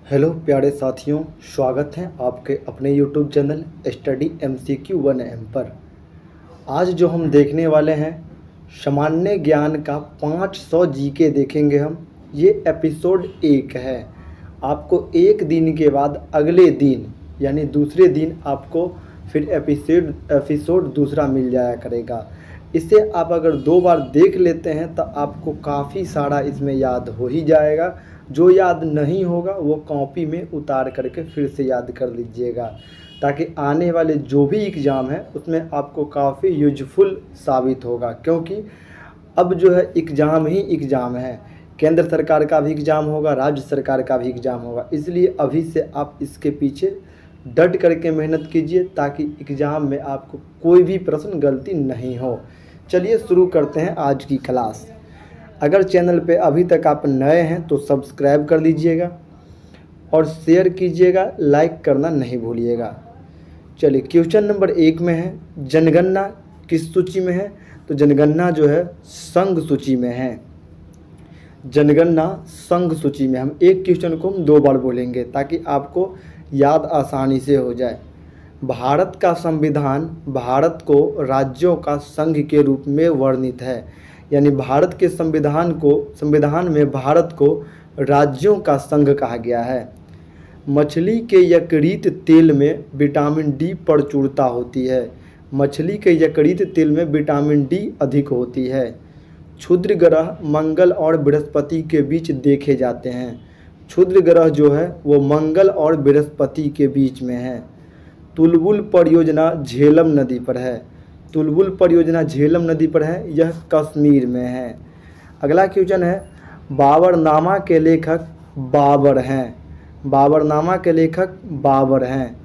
Hello प्यारे साथियों, स्वागत है आपके अपने YouTube channel study MCQ 1M पर। आज जो हम देखने वाले हैं सामान्य ज्ञान का 500 जीके देखेंगे हम। ये एपिसोड 1 है। आपको एक दिन के बाद अगले दिन यानी दूसरे दिन आपको फिर एपिसोड दूसरा मिल जाया करेगा। इसे आप अगर 2 बार देख लेते हैं तो आपको काफ़ी सारा इसमें याद हो ही जाएगा। जो याद नहीं होगा वो कॉपी में उतार करके फिर से याद कर लीजिएगा, ताकि आने वाले जो भी एग्ज़ाम है उसमें आपको काफ़ी यूजफुल साबित होगा। क्योंकि अब जो है एग्ज़ाम ही एग्ज़ाम है, केंद्र सरकार का भी एग्ज़ाम होगा, राज्य सरकार का भी एग्ज़ाम होगा। इसलिए अभी से आप इसके पीछे डट करके मेहनत कीजिए ताकि एग्ज़ाम में आपको कोई भी प्रश्न गलती नहीं हो। चलिए शुरू करते हैं आज की क्लास। अगर चैनल पे अभी तक आप नए हैं तो सब्सक्राइब कर लीजिएगा और शेयर कीजिएगा, लाइक करना नहीं भूलिएगा। चलिए क्वेश्चन नंबर 1 में है, जनगणना किस सूची में है? तो जनगणना जो है संघ सूची में है। जनगणना संघ सूची में। हम एक क्वेश्चन को हम 2 बार बोलेंगे ताकि आपको याद आसानी से हो जाए। भारत का संविधान भारत को राज्यों का संघ के रूप में वर्णित है, यानी भारत के संविधान में भारत को राज्यों का संघ कहा गया है। मछली के यकृत तेल में विटामिन डी प्रचुरता होती है। मछली के यकृत तेल में विटामिन डी अधिक होती है। क्षुद्र ग्रह मंगल और बृहस्पति के बीच देखे जाते हैं। क्षुद्र ग्रह जो है वो मंगल और बृहस्पति के बीच में है। तुलबुल परियोजना झेलम नदी पर है। तुलबुल परियोजना झेलम नदी पर है, यह कश्मीर में है। अगला क्वेश्चन है, बाबरनामा के लेखक बाबर हैं। बाबरनामा के लेखक बाबर हैं।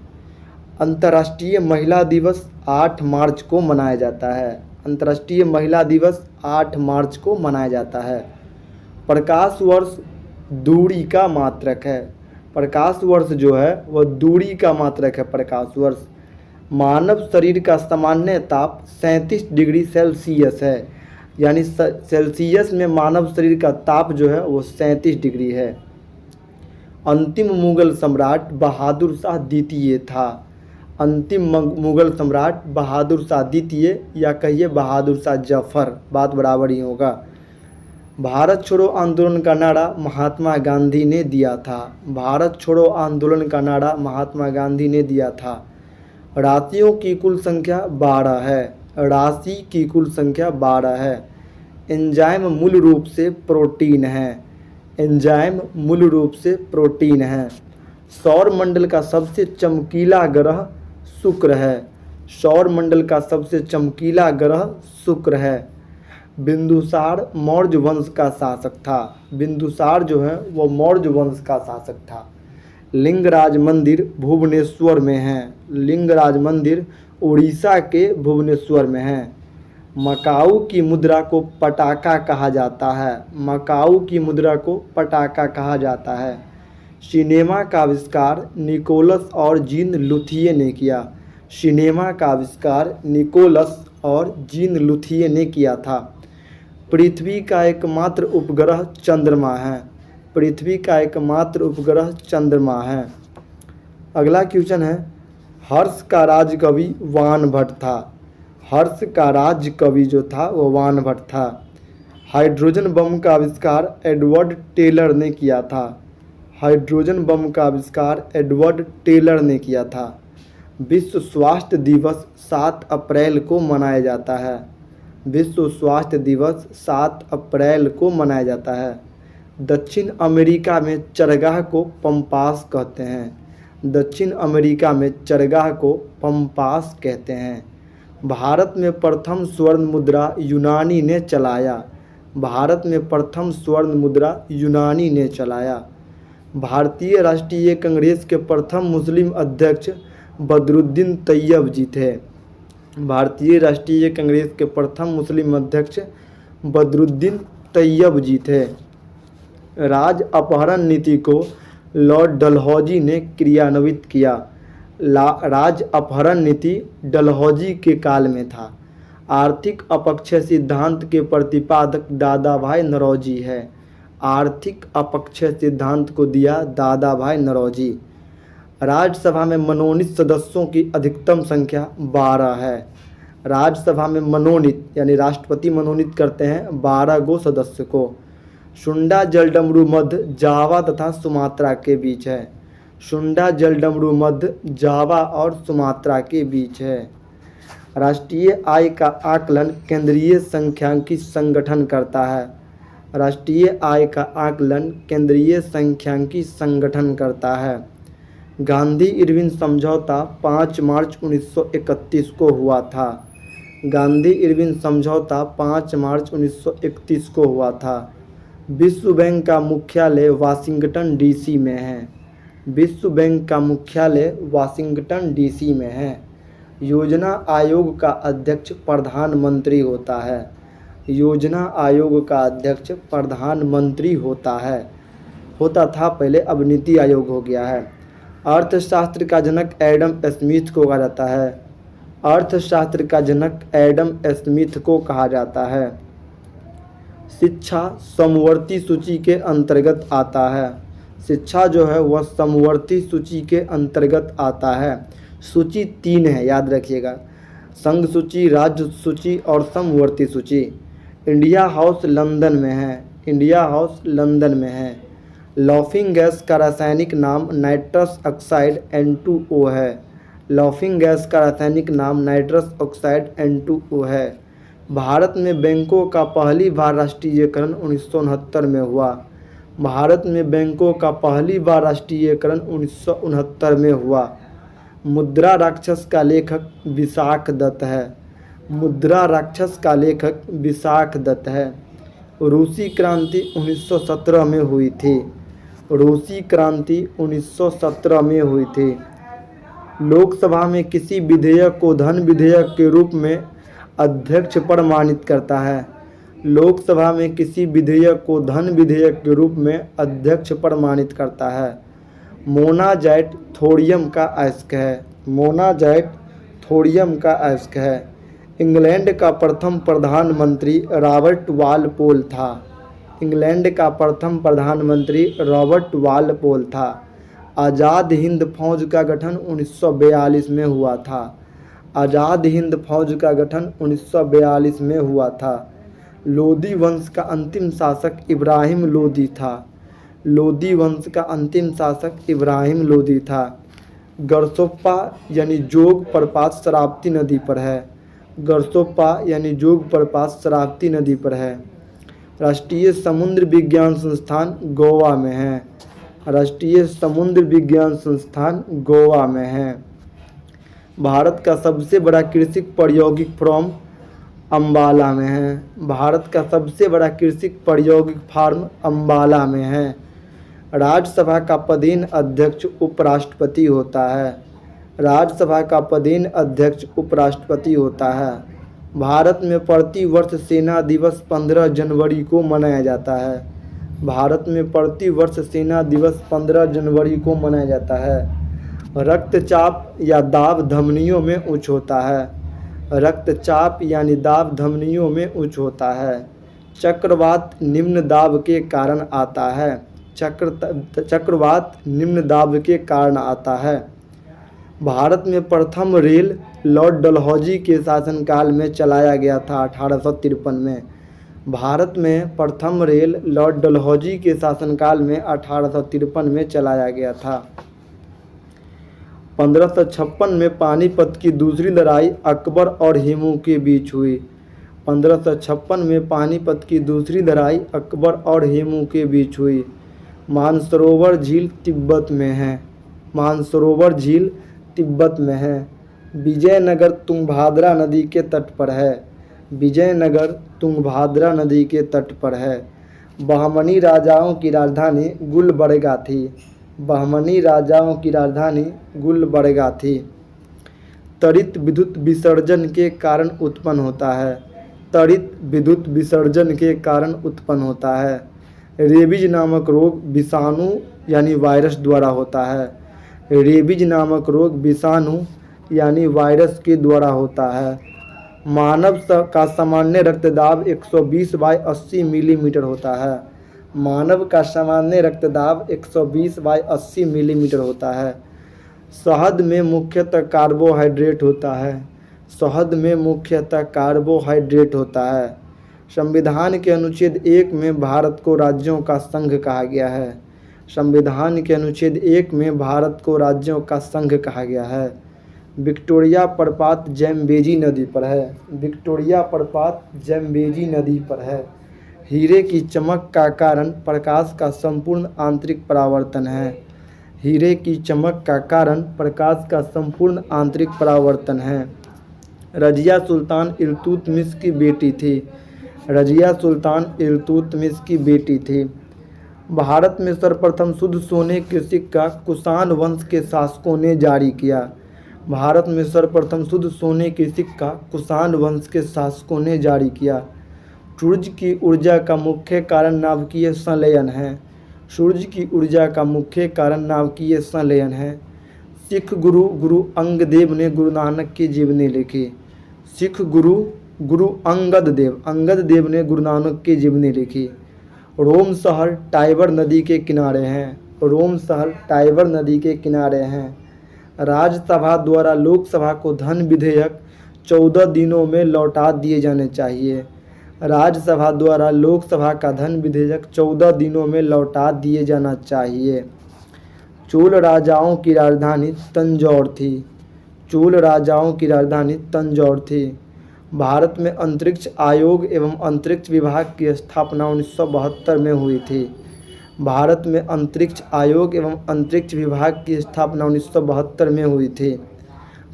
अंतर्राष्ट्रीय महिला दिवस 8 मार्च को मनाया जाता है। अंतर्राष्ट्रीय महिला दिवस 8 मार्च को मनाया जाता है। प्रकाश वर्ष दूरी का मात्रक है। प्रकाश वर्ष जो है वह दूरी का मात्रक है। प्रकाश वर्ष। मानव शरीर का सामान्य ताप 37 डिग्री सेल्सियस है, यानी सेल्सियस में मानव शरीर का ताप जो है वो 37 डिग्री है। अंतिम मुगल सम्राट बहादुर शाह द्वितीय था। अंतिम मुगल सम्राट बहादुर शाह द्वितीय, या कहिए बहादुर शाह जफर, बात बराबर ही होगा। भारत छोड़ो आंदोलन का नारा महात्मा गांधी ने दिया था। भारत छोड़ो आंदोलन का नारा महात्मा गांधी ने दिया था। राशियों की कुल संख्या 12 है। राशि की कुल संख्या 12 है। एंजाइम मूल रूप से प्रोटीन है। एंजाइम मूल रूप से प्रोटीन है। सौर मंडल का सबसे चमकीला ग्रह शुक्र है। सौर मंडल का सबसे चमकीला ग्रह शुक्र है। बिंदुसार मौर्य वंश का शासक था। बिंदुसार जो है वो मौर्य वंश का शासक था। लिंगराज मंदिर भुवनेश्वर में है। लिंगराज मंदिर उड़ीसा के भुवनेश्वर में है। मकाऊ की मुद्रा को पटाका कहा जाता है। मकाऊ की मुद्रा को पटाका कहा जाता है। सिनेमा का आविष्कार निकोलस और जीन लुथिये ने किया। सिनेमा का आविष्कार निकोलस और जीन लुथिये ने किया था। पृथ्वी का एकमात्र उपग्रह चंद्रमा है। पृथ्वी का एकमात्र उपग्रह चंद्रमा है। अगला क्वेश्चन है, हर्ष का राजकवि वान भट्ट था। हर्ष का राजकवि जो था वो वान भट्ट था। हाइड्रोजन बम का आविष्कार एडवर्ड टेलर ने किया था। हाइड्रोजन बम का आविष्कार एडवर्ड टेलर ने किया था। विश्व स्वास्थ्य दिवस 7 अप्रैल को मनाया जाता है। विश्व स्वास्थ्य दिवस 7 अप्रैल को मनाया जाता है। दक्षिण अमेरिका में चरगाह को पंपास कहते हैं। दक्षिण अमेरिका में चरगाह को पंपास कहते हैं। भारत में प्रथम स्वर्ण मुद्रा यूनानी ने चलाया। भारत में प्रथम स्वर्ण मुद्रा यूनानी ने चलाया। भारतीय राष्ट्रीय कांग्रेस के प्रथम मुस्लिम अध्यक्ष बदरुद्दीन तैयब जी थे। भारतीय राष्ट्रीय कांग्रेस के प्रथम मुस्लिम अध्यक्ष बदरुद्दीन तैयब जी थे। राज अपहरण नीति को लॉर्ड डलहौजी ने क्रियान्वित किया। राज अपहरण नीति डलहौजी के काल में था। आर्थिक अपक्षय सिद्धांत के प्रतिपादक दादा भाई नौरोजी है। आर्थिक अपक्षय सिद्धांत को दिया दादा भाई नौरोजी। राज्यसभा में मनोनीत सदस्यों की अधिकतम संख्या 12 है। राज्यसभा में मनोनीत यानी राष्ट्रपति मनोनीत करते हैं 12 गो सदस्य को। शुंडा जलडमरू मध्य जावा तथा सुमात्रा के बीच है। शुंडा जलडमरू मध्य जावा और सुमात्रा के बीच है। राष्ट्रीय आय का आकलन केंद्रीय सांख्यिकी संगठन करता है। राष्ट्रीय आय का आकलन केंद्रीय सांख्यिकी संगठन करता है। गांधी इरविन समझौता 5 मार्च 1931 को हुआ था। गांधी इरविन समझौता 5 मार्च 1931 को हुआ था। विश्व बैंक का मुख्यालय वाशिंगटन डीसी में है। विश्व बैंक का मुख्यालय वाशिंगटन डीसी में है। योजना आयोग का अध्यक्ष प्रधानमंत्री होता है। योजना आयोग का अध्यक्ष प्रधानमंत्री होता है, होता था पहले, अब नीति आयोग हो गया है। अर्थशास्त्र का जनक एडम स्मिथ को कहा जाता है। अर्थशास्त्र का जनक एडम स्मिथ को कहा जाता है। शिक्षा समवर्ती सूची के अंतर्गत आता है। शिक्षा जो है वह समवर्ती सूची के अंतर्गत आता है। सूची 3 है, याद रखिएगा, संघ सूची, राज्य सूची और समवर्ती सूची। इंडिया हाउस लंदन में है। इंडिया हाउस लंदन में है। लॉफिंग गैस का रासायनिक नाम नाइट्रस ऑक्साइड N2O है। लॉफिंग गैस का रासायनिक नाम नाइट्रस ऑक्साइड N2O है। भारत में बैंकों का पहली बार राष्ट्रीयकरण 1969 में हुआ। भारत में बैंकों का पहली बार राष्ट्रीयकरण 1969 में हुआ। मुद्रा राक्षस का लेखक विशाख दत्त है। मुद्रा राक्षस का लेखक विशाख दत्त है। रूसी क्रांति 1917 में हुई थी। रूसी क्रांति 1917 में हुई थी। लोकसभा में किसी विधेयक को धन विधेयक के रूप में अध्यक्ष प्रमाणित करता है। लोकसभा में किसी विधेयक को धन विधेयक के रूप में अध्यक्ष प्रमाणित करता है। मोनाज़ाइट थोरियम का अयस्क है। मोनाज़ाइट थोरियम का अयस्क है। इंग्लैंड का प्रथम प्रधानमंत्री रॉबर्ट वालपोल था। इंग्लैंड का प्रथम प्रधानमंत्री रॉबर्ट वालपोल था। आज़ाद हिंद फौज का गठन 1942 में हुआ था। आज़ाद हिंद फौज का गठन 1942 में हुआ था। लोदी वंश का अंतिम शासक इब्राहिम लोदी था। लोदी वंश का अंतिम शासक इब्राहिम लोदी था। गरसोप्पा यानी जोग प्रपात शरावती नदी पर है। गरसोप्पा यानी जोग प्रपात शरावती नदी पर है। राष्ट्रीय समुद्र विज्ञान संस्थान गोवा में है। राष्ट्रीय समुद्र विज्ञान संस्थान गोवा में है। भारत का सबसे बड़ा कृषि प्रायोगिक फार्म अम्बाला में है। भारत का सबसे बड़ा कृषि प्रायोगिक फार्म अम्बाला में है। राज्यसभा का पदेन अध्यक्ष उपराष्ट्रपति होता है। राज्यसभा का पदेन अध्यक्ष उपराष्ट्रपति होता है। भारत में प्रति वर्ष सेना दिवस 15 जनवरी को मनाया जाता है। भारत में प्रति वर्ष सेना दिवस 15 जनवरी को मनाया जाता है। रक्तचाप या दाब धमनियों में उच्च होता है। रक्तचाप यानी दाब धमनियों में उच्च होता है। चक्रवात निम्न दाब के कारण आता है। चक्रवात निम्न दाब के कारण आता है। भारत में प्रथम रेल लॉर्ड डलहौजी के शासनकाल में चलाया गया था 1853 में। भारत में प्रथम रेल लॉर्ड डलहौजी के शासनकाल में 1853 में चलाया गया था। 1556 में पानीपत की दूसरी लड़ाई अकबर और हेमू के बीच हुई। 1556 में पानीपत की दूसरी लड़ाई अकबर और हेमू के बीच हुई। मानसरोवर झील तिब्बत में है। मानसरोवर झील तिब्बत में है। विजयनगर तुंगभद्रा नदी के तट पर है। विजयनगर तुंगभद्रा नदी के तट पर है। बहमनी राजाओं की राजधानी गुलबर्गा थी। बहमनी राजाओं की राजधानी गुलबर्गा थी। त्वरित विद्युत विसर्जन के कारण उत्पन्न होता है। त्वरित विद्युत विसर्जन के कारण उत्पन्न होता है। रेबीज नामक रोग विषाणु यानी वायरस द्वारा होता है। रेबीज नामक रोग विषाणु यानी वायरस के द्वारा होता है। मानव का सामान्य रक्तदाब 120/80 मिलीमीटर होता है। मानव का सामान्य रक्तदाब 120/80 मिलीमीटर होता है। शहद में मुख्यतः कार्बोहाइड्रेट होता है। शहद में मुख्यतः कार्बोहाइड्रेट होता है। संविधान के अनुच्छेद 1 में भारत को राज्यों का संघ कहा गया है। संविधान के अनुच्छेद 1 में भारत को राज्यों का संघ कहा गया है। विक्टोरिया प्रपात ज़ैम्बेज़ी नदी पर है। विक्टोरिया प्रपात ज़ैम्बेज़ी नदी पर है। हीरे की चमक का कारण प्रकाश का संपूर्ण आंतरिक परावर्तन है। हीरे की चमक का कारण प्रकाश का संपूर्ण आंतरिक परावर्तन है। रज़िया सुल्तान इल्तुतमिश की बेटी थी। रज़िया सुल्तान इल्तुतमिश की बेटी थी। भारत में सर्वप्रथम शुद्ध सोने के सिक्का कुषाण वंश के शासकों ने जारी किया। भारत में सर्वप्रथम शुद्ध सोने के सिक्का कुषाण वंश के शासकों ने जारी किया। सूर्य की ऊर्जा का मुख्य कारण नाभिकीय संलयन है। सूर्य की ऊर्जा का मुख्य कारण नाभिकीय संलयन है। सिख गुरु गुरु अंगदेव ने गुरु नानक की जीवनी लिखी। सिख गुरु गुरु अंगद देव ने गुरु नानक की जीवनी लिखी। रोम शहर टाइबर नदी के किनारे हैं। रोम शहर टाइबर नदी के किनारे हैं। राज्यसभा द्वारा लोकसभा को धन विधेयक 14 दिनों में लौटा दिए जाने चाहिए। राज्यसभा द्वारा लोकसभा का धन विधेयक 14 दिनों में लौटा दिए जाना चाहिए। चोल राजाओं की राजधानी तंजौर थी। चोल राजाओं की राजधानी तंजौर थी। भारत में अंतरिक्ष आयोग एवं अंतरिक्ष विभाग की स्थापना 1972 में हुई थी। भारत में अंतरिक्ष आयोग एवं अंतरिक्ष विभाग की स्थापना 1972 में हुई थी।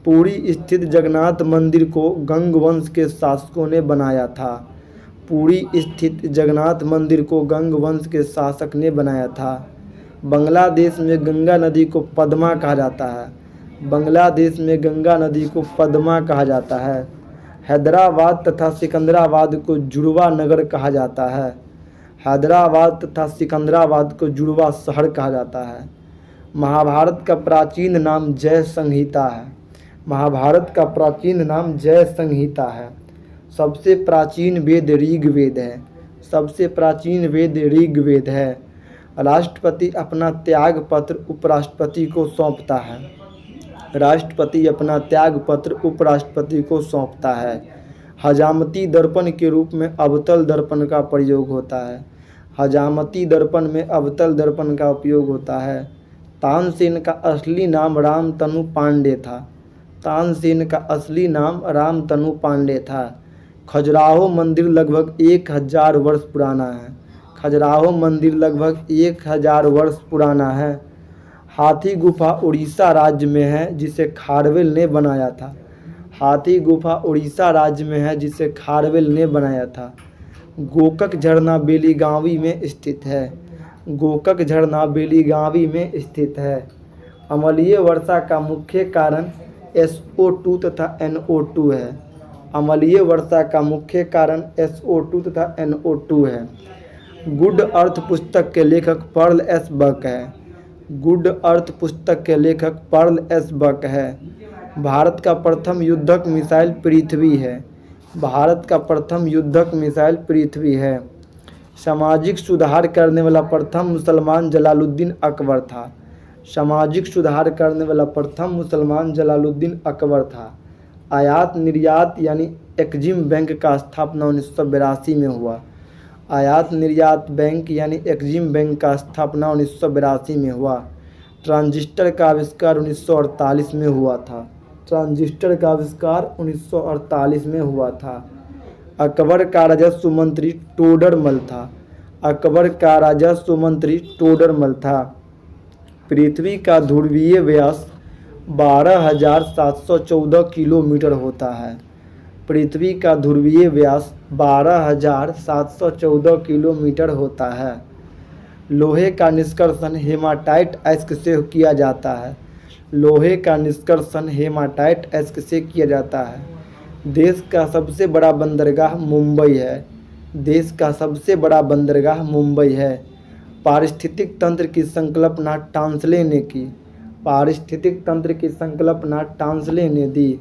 पुरी स्थित जगन्नाथ मंदिर को गंग वंश के शासकों ने बनाया था। पुरी स्थित जगन्नाथ मंदिर को गंग वंश के शासक ने बनाया था। बांग्लादेश में गंगा नदी को पद्मा कहा जाता है। बांग्लादेश में गंगा नदी को पद्मा कहा जाता है। हैदराबाद तथा सिकंदराबाद को जुड़वा नगर कहा जाता है। हैदराबाद तथा सिकंदराबाद को जुड़वा शहर कहा जाता है। महाभारत का प्राचीन नाम जय संहिता है। महाभारत का प्राचीन नाम जय संहिता है। सबसे प्राचीन वेद ऋग्वेद है। सबसे प्राचीन वेद ऋग्वेद है। राष्ट्रपति अपना त्याग पत्र उपराष्ट्रपति को सौंपता है। राष्ट्रपति अपना त्याग पत्र उपराष्ट्रपति को सौंपता है। हजामती दर्पण के रूप में अवतल दर्पण का प्रयोग होता है। हजामती दर्पण में अवतल दर्पण का उपयोग होता है। तानसेन का असली नाम रामतनु पांडे था। तानसेन का असली नाम रामतनु पांडे था। खजुराहो मंदिर लगभग 1000 वर्ष पुराना है। खजुराहो मंदिर लगभग 1000 वर्ष पुराना है। हाथी गुफा उड़ीसा राज्य में है जिसे खारवेल ने बनाया था। हाथी गुफा उड़ीसा राज्य में है जिसे खारवेल ने बनाया था। गोकक झरना बेलीगावी में स्थित है। गोकक झरना बेलीगावी में स्थित है। अम्लीय वर्षा का मुख्य कारण SO2 तथा NO2 है। अम्लीय वर्षा का मुख्य कारण SO2 तथा NO2 है। गुड अर्थ पुस्तक के लेखक पर्ल एस बक है। गुड अर्थ पुस्तक के लेखक पर्ल एस बक है। भारत का प्रथम युद्धक मिसाइल पृथ्वी है। भारत का प्रथम युद्धक मिसाइल पृथ्वी है। सामाजिक सुधार करने वाला प्रथम मुसलमान जलालुद्दीन अकबर था। सामाजिक सुधार करने वाला प्रथम मुसलमान जलालुद्दीन अकबर था। आयात निर्यात यानी एक्जिम बैंक का स्थापना 1982 में हुआ। आयात निर्यात बैंक यानी एक्जिम बैंक का स्थापना 1982 में हुआ। ट्रांजिस्टर का आविष्कार 1948 में हुआ था। ट्रांजिस्टर का आविष्कार 1948 में हुआ था। अकबर का राजस्व मंत्री टोडरमल था। अकबर का राजस्व मंत्री टोडरमल था। पृथ्वी का ध्रुवीय व्यास 12,714 किलोमीटर होता है। पृथ्वी का ध्रुवीय व्यास 12,714 किलोमीटर होता है। लोहे का निष्कर्षण हेमाटाइट अयस्क से किया जाता है। लोहे का निष्कर्षण हेमाटाइट अयस्क से किया जाता है। देश का सबसे बड़ा बंदरगाह मुंबई है। देश का सबसे बड़ा बंदरगाह मुंबई है। पारिस्थितिक तंत्र की संकल्पना टांसले ने की। पारिस्थितिक तंत्र की संकल्पना टांसले ने दी।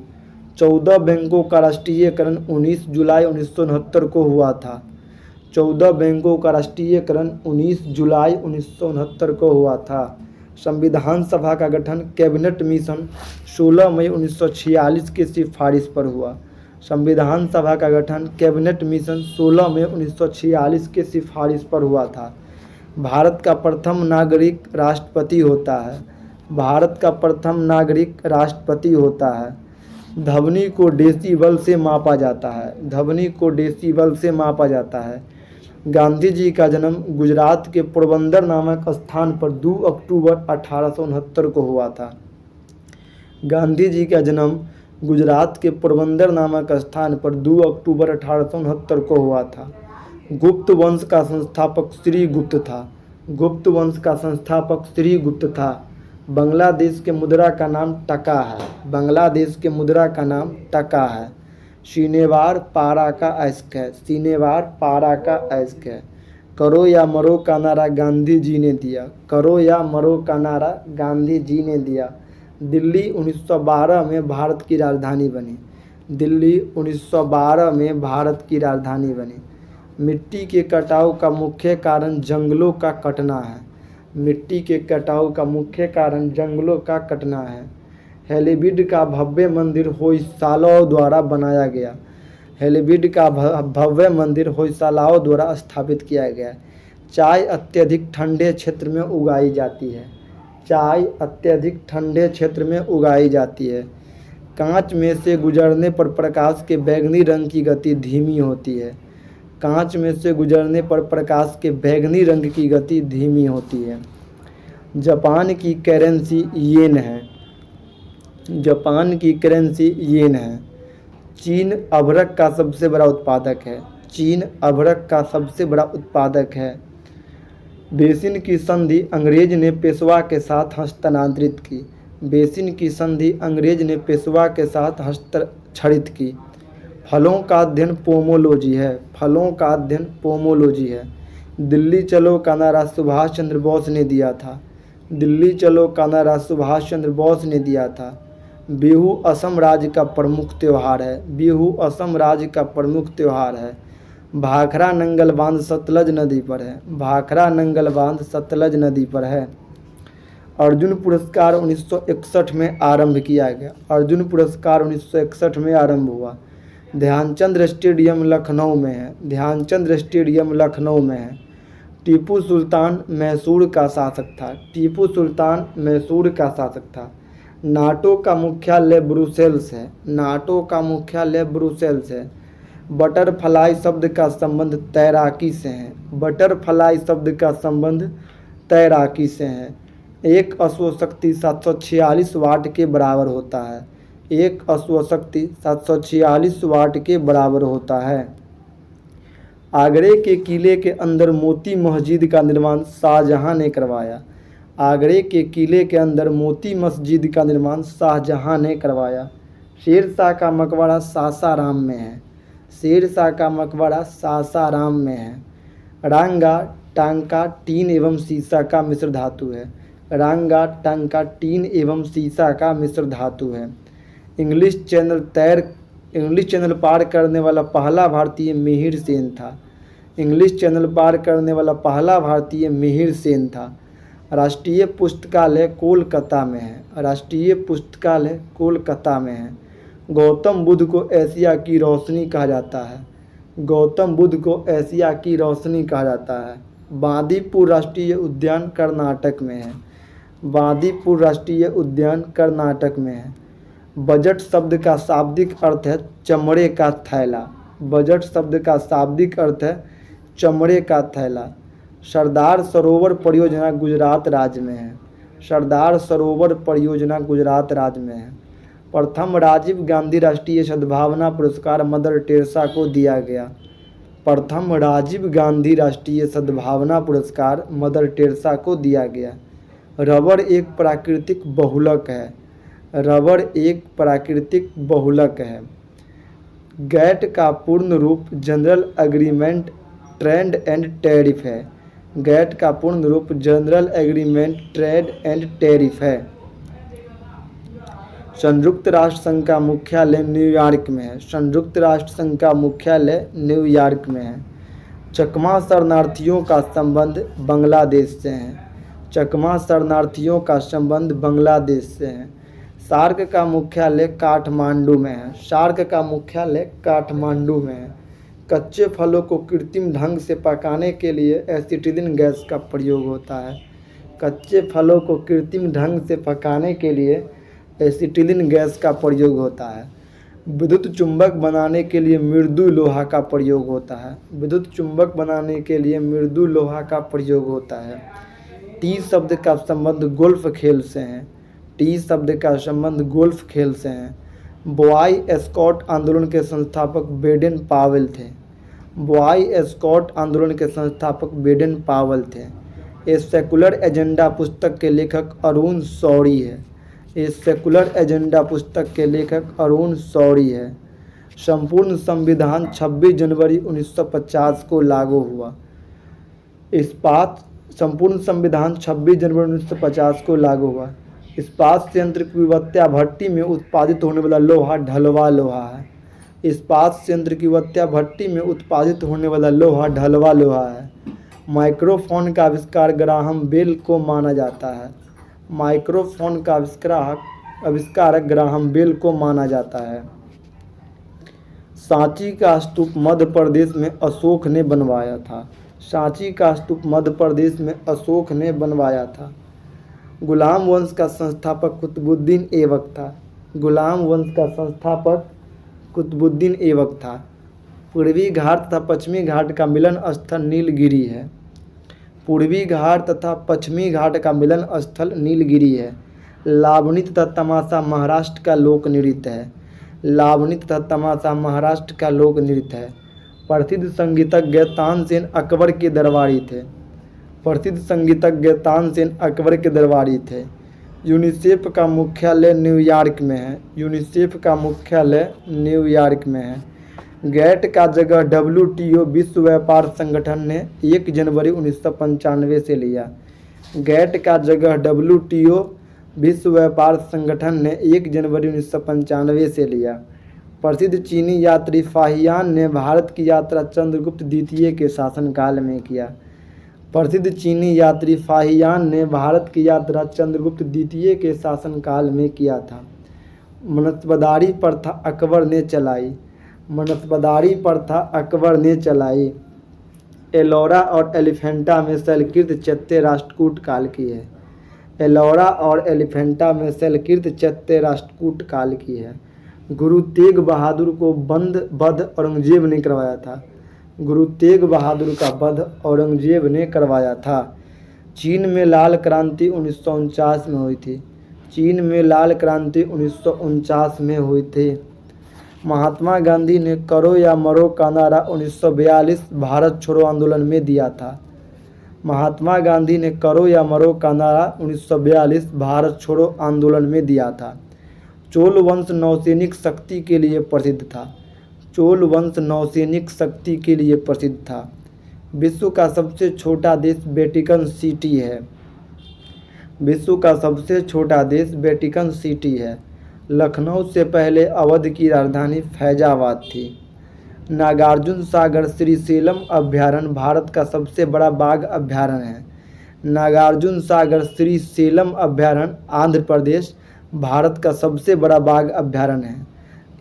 14 बैंकों का राष्ट्रीयकरण 19 जुलाई 1969 को हुआ था। 14 बैंकों का राष्ट्रीयकरण 19 जुलाई 1969 को हुआ था। संविधान सभा का गठन कैबिनेट मिशन 16 मई 1946 की सिफारिश पर हुआ। संविधान सभा का गठन कैबिनेट मिशन 16 मई 1946 की सिफारिश पर हुआ था। भारत का प्रथम नागरिक राष्ट्रपति होता है। भारत का प्रथम नागरिक राष्ट्रपति होता है। ध्वनि को डेसिबल से मापा जाता है। ध्वनि को डेसिबल से मापा जाता है। गांधी जी का जन्म गुजरात के पोरबंदर नामक स्थान पर 2 अक्टूबर 1869 को हुआ था। गांधी जी का जन्म गुजरात के पोरबंदर नामक स्थान पर 2 अक्टूबर 1869 को हुआ था। गुप्त वंश का संस्थापक श्री गुप्त था। गुप्त वंश का संस्थापक श्री गुप्त था। बांग्लादेश के मुद्रा का नाम टका है। बांग्लादेश के मुद्रा का नाम टका है। सीनेवार पारा का अश्क है। सीनेवार पारा का अश्क है। करो या मरो का नारा गांधी जी ने दिया। करो या मरो का नारा गांधी जी ने दिया। दिल्ली 1912 में भारत की राजधानी बनी। दिल्ली 1912 में भारत की राजधानी बनी। मिट्टी के कटाव का मुख्य कारण जंगलों का कटना है। मिट्टी के कटाव का मुख्य कारण जंगलों का कटना है। हेलीबीड का भव्य मंदिर होयसालाओं द्वारा बनाया गया। हेलीबीड का भव्य मंदिर होयसालाओं द्वारा स्थापित किया गया। चाय अत्यधिक ठंडे क्षेत्र में उगाई जाती है। चाय अत्यधिक ठंडे क्षेत्र में उगाई जाती है। कांच में से गुजरने पर प्रकाश के बैंगनी रंग की गति धीमी होती है। कांच में से गुजरने पर प्रकाश के बैंगनी रंग की गति धीमी होती है। जापान की करेंसी येन है। जापान की करेंसी येन है। चीन अभ्रक का सबसे बड़ा उत्पादक है। चीन अभ्रक का सबसे बड़ा उत्पादक है। बेसिन की संधि अंग्रेज ने पेशवा के साथ हस्तांतरित की। बेसिन की संधि अंग्रेज ने पेशवा के साथ हस्ताक्षरित की। फलों का अध्ययन पोमोलॉजी है। फलों का अध्ययन पोमोलॉजी है। दिल्ली चलो का नारा सुभाष चंद्र बोस ने दिया था। दिल्ली चलो का नारा सुभाष चंद्र बोस ने दिया था। बिहू असम राज्य का प्रमुख त्यौहार है। बिहू असम राज्य का प्रमुख त्यौहार है। भाखड़ा नंगल बांध सतलज नदी पर है। भाखड़ा नंगल बांध सतलज नदी पर है। अर्जुन पुरस्कार 1961 में आरंभ किया गया। अर्जुन पुरस्कार 1961 में आरंभ हुआ। ध्यानचंद स्टेडियम लखनऊ में है। ध्यानचंद स्टेडियम लखनऊ में है। टीपू सुल्तान मैसूर का शासक था। टीपू सुल्तान मैसूर का शासक था। नाटो का मुख्यालय ब्रुसेल्स है। नाटो का मुख्यालय ब्रुसेल्स है। बटरफ्लाई शब्द का संबंध तैराकी से है। बटरफ्लाई शब्द का संबंध तैराकी से है। एक अश्वशक्ति 746 वाट के बराबर होता है। एक अश्वशक्ति 746 वाट के बराबर होता है। आगरे के किले के अंदर मोती मस्जिद का निर्माण शाहजहां ने करवाया। आगरे के किले के अंदर मोती मस्जिद का निर्माण शाहजहां ने करवाया। शेरशाह का मकबरा सासाराम में है। शेरशाह का मकबरा सासाराम में है। रांगा टांका टीन एवं सीसा का मिश्र धातु है। रांगा टांका टीन एवं सीसा का मिश्र धातु है। इंग्लिश चैनल पार करने वाला पहला भारतीय मिहिर सेन था। इंग्लिश चैनल पार करने वाला पहला भारतीय मिहिर सेन था। राष्ट्रीय पुस्तकालय कोलकाता में है। राष्ट्रीय पुस्तकालय कोलकाता में है। गौतम बुद्ध को एशिया की रोशनी कहा जाता है। गौतम बुद्ध को एशिया की रोशनी कहा जाता है। बांदीपुर राष्ट्रीय उद्यान कर्नाटक में है। बांदीपुर राष्ट्रीय उद्यान कर्नाटक में है। बजट शब्द का शाब्दिक अर्थ है चमड़े का थैला। बजट शब्द का शाब्दिक अर्थ है चमड़े का थैला। सरदार सरोवर परियोजना गुजरात राज्य में है। सरदार सरोवर परियोजना गुजरात राज्य में है। प्रथम राजीव गांधी राष्ट्रीय सद्भावना पुरस्कार मदर टेरेसा को दिया गया। प्रथम राजीव गांधी राष्ट्रीय सद्भावना पुरस्कार मदर टेरेसा को दिया गया। रबर एक प्राकृतिक बहुलक है। रबर एक प्राकृतिक बहुलक है। गैट का पूर्ण रूप general agreement trade and tariff है। गैट का पूर्ण रूप general agreement trade and tariff है। संयुक्त राष्ट्र संघ का मुख्यालय न्यूयॉर्क में है। संयुक्त राष्ट्र संघ का मुख्यालय न्यूयॉर्क में है। चकमा शरणार्थियों का संबंध बांग्लादेश से है। चकमा शरणार्थियों का संबंध बांग्लादेश से है। सार्क का मुख्यालय काठमांडू में है। सार्क का मुख्यालय काठमांडू में है। कच्चे फलों को कृत्रिम ढंग से पकाने के लिए एसिटिलीन गैस का प्रयोग होता है। कच्चे फलों को कृत्रिम ढंग से पकाने के लिए एसिटिलीन गैस का प्रयोग होता है। विद्युत चुंबक बनाने के लिए मृदु लोहा का प्रयोग होता है। विद्युत चुंबक बनाने के लिए मृदु लोहा का प्रयोग होता है। टी शब्द का संबंध गोल्फ खेल से है। टी शब्द का संबंध गोल्फ खेल से है। बॉय स्काउट आंदोलन के संस्थापक बेडेन पावेल थे। बॉय स्काउट आंदोलन के संस्थापक बेडेन पावेल थे। ए सेकुलर एजेंडा पुस्तक के लेखक अरुण शौरी है। ए सेकुलर एजेंडा पुस्तक के लेखक अरुण शौरी है। संपूर्ण संविधान 26 जनवरी 1950 को लागू हुआ। संपूर्ण संविधान 26 जनवरी 1950 को लागू हुआ। इस्पात संयंत्र की वत्या भट्टी में उत्पादित होने वाला लोहा ढलवा लोहा है। इस्पात संयंत्र की वत्या भट्टी में उत्पादित होने वाला लोहा ढलवा लोहा है। माइक्रोफोन का आविष्कार ग्राहम बेल को माना जाता है। माइक्रोफोन का आविष्कारक ग्राहम बेल को माना जाता है। सांची का स्तूप मध्य प्रदेश में अशोक ने बनवाया था। सांची का स्तूप मध्य प्रदेश में अशोक ने बनवाया था। गुलाम वंश का संस्थापक कुतुबुद्दीन ऐबक था। गुलाम वंश का संस्थापक कुतुबुद्दीन ऐबक था। पूर्वी घाट तथा पश्चिमी घाट का मिलन स्थल नीलगिरी है। पूर्वी घाट तथा पश्चिमी घाट का मिलन स्थल नीलगिरी है। लावणी तथा तमाशा महाराष्ट्र का लोक नृत्य है। लावणी तथा तमाशा महाराष्ट्र का लोक नृत्य है। प्रसिद्ध संगीतज्ञ तानसेन अकबर के दरबारी थे। प्रसिद्ध संगीतज्ञ तानसेन अकबर के दरबारी थे। यूनिसेफ का मुख्यालय न्यूयॉर्क में है। यूनिसेफ का मुख्यालय न्यूयॉर्क में है। गैट का जगह WTO विश्व व्यापार संगठन ने 1 जनवरी 1995 से लिया। गैट का जगह WTO विश्व व्यापार संगठन ने 1 जनवरी 1995 से लिया। प्रसिद्ध चीनी यात्री फाहियान ने भारत की यात्रा चंद्रगुप्त द्वितीय के शासनकाल में किया। प्रसिद्ध चीनी यात्री फाहियान ने भारत की यात्रा चंद्रगुप्त द्वितीय के शासनकाल में किया था। मनसबदारी प्रथा अकबर ने चलाई। मनसबदारी प्रथा अकबर ने चलाई। एलोरा और एलिफेंटा में शैलकृत चैत्य राष्ट्रकूट काल की है। एलोरा और एलिफेंटा में शैलकृत चैत्य राष्ट्रकूट काल की है। गुरु तेग बहादुर को वध औरंगजेब ने करवाया था। गुरु तेग बहादुर का वध औरंगजेब ने करवाया था। चीन में लाल क्रांति 1949 में हुई थी। चीन में लाल क्रांति 1949 में हुई थी। महात्मा गांधी ने करो या मरो का नारा 1942 भारत छोड़ो आंदोलन में दिया था। महात्मा गांधी ने करो या मरो का नारा 1942 भारत छोड़ो आंदोलन में दिया था। चोल वंश नौसैनिक शक्ति के लिए प्रसिद्ध था। चोल वंश नौसैनिक शक्ति के लिए प्रसिद्ध था। विश्व का सबसे छोटा देश वेटिकन सिटी है। विश्व का सबसे छोटा देश वेटिकन सिटी है। लखनऊ से पहले अवध की राजधानी फैजाबाद थी। नागार्जुन सागर श्रीशैलम अभयारण्य भारत का सबसे बड़ा बाघ अभयारण्य है। नागार्जुन सागर श्रीशैलम अभयारण्य आंध्र प्रदेश भारत का सबसे बड़ा बाघ अभयारण्य है।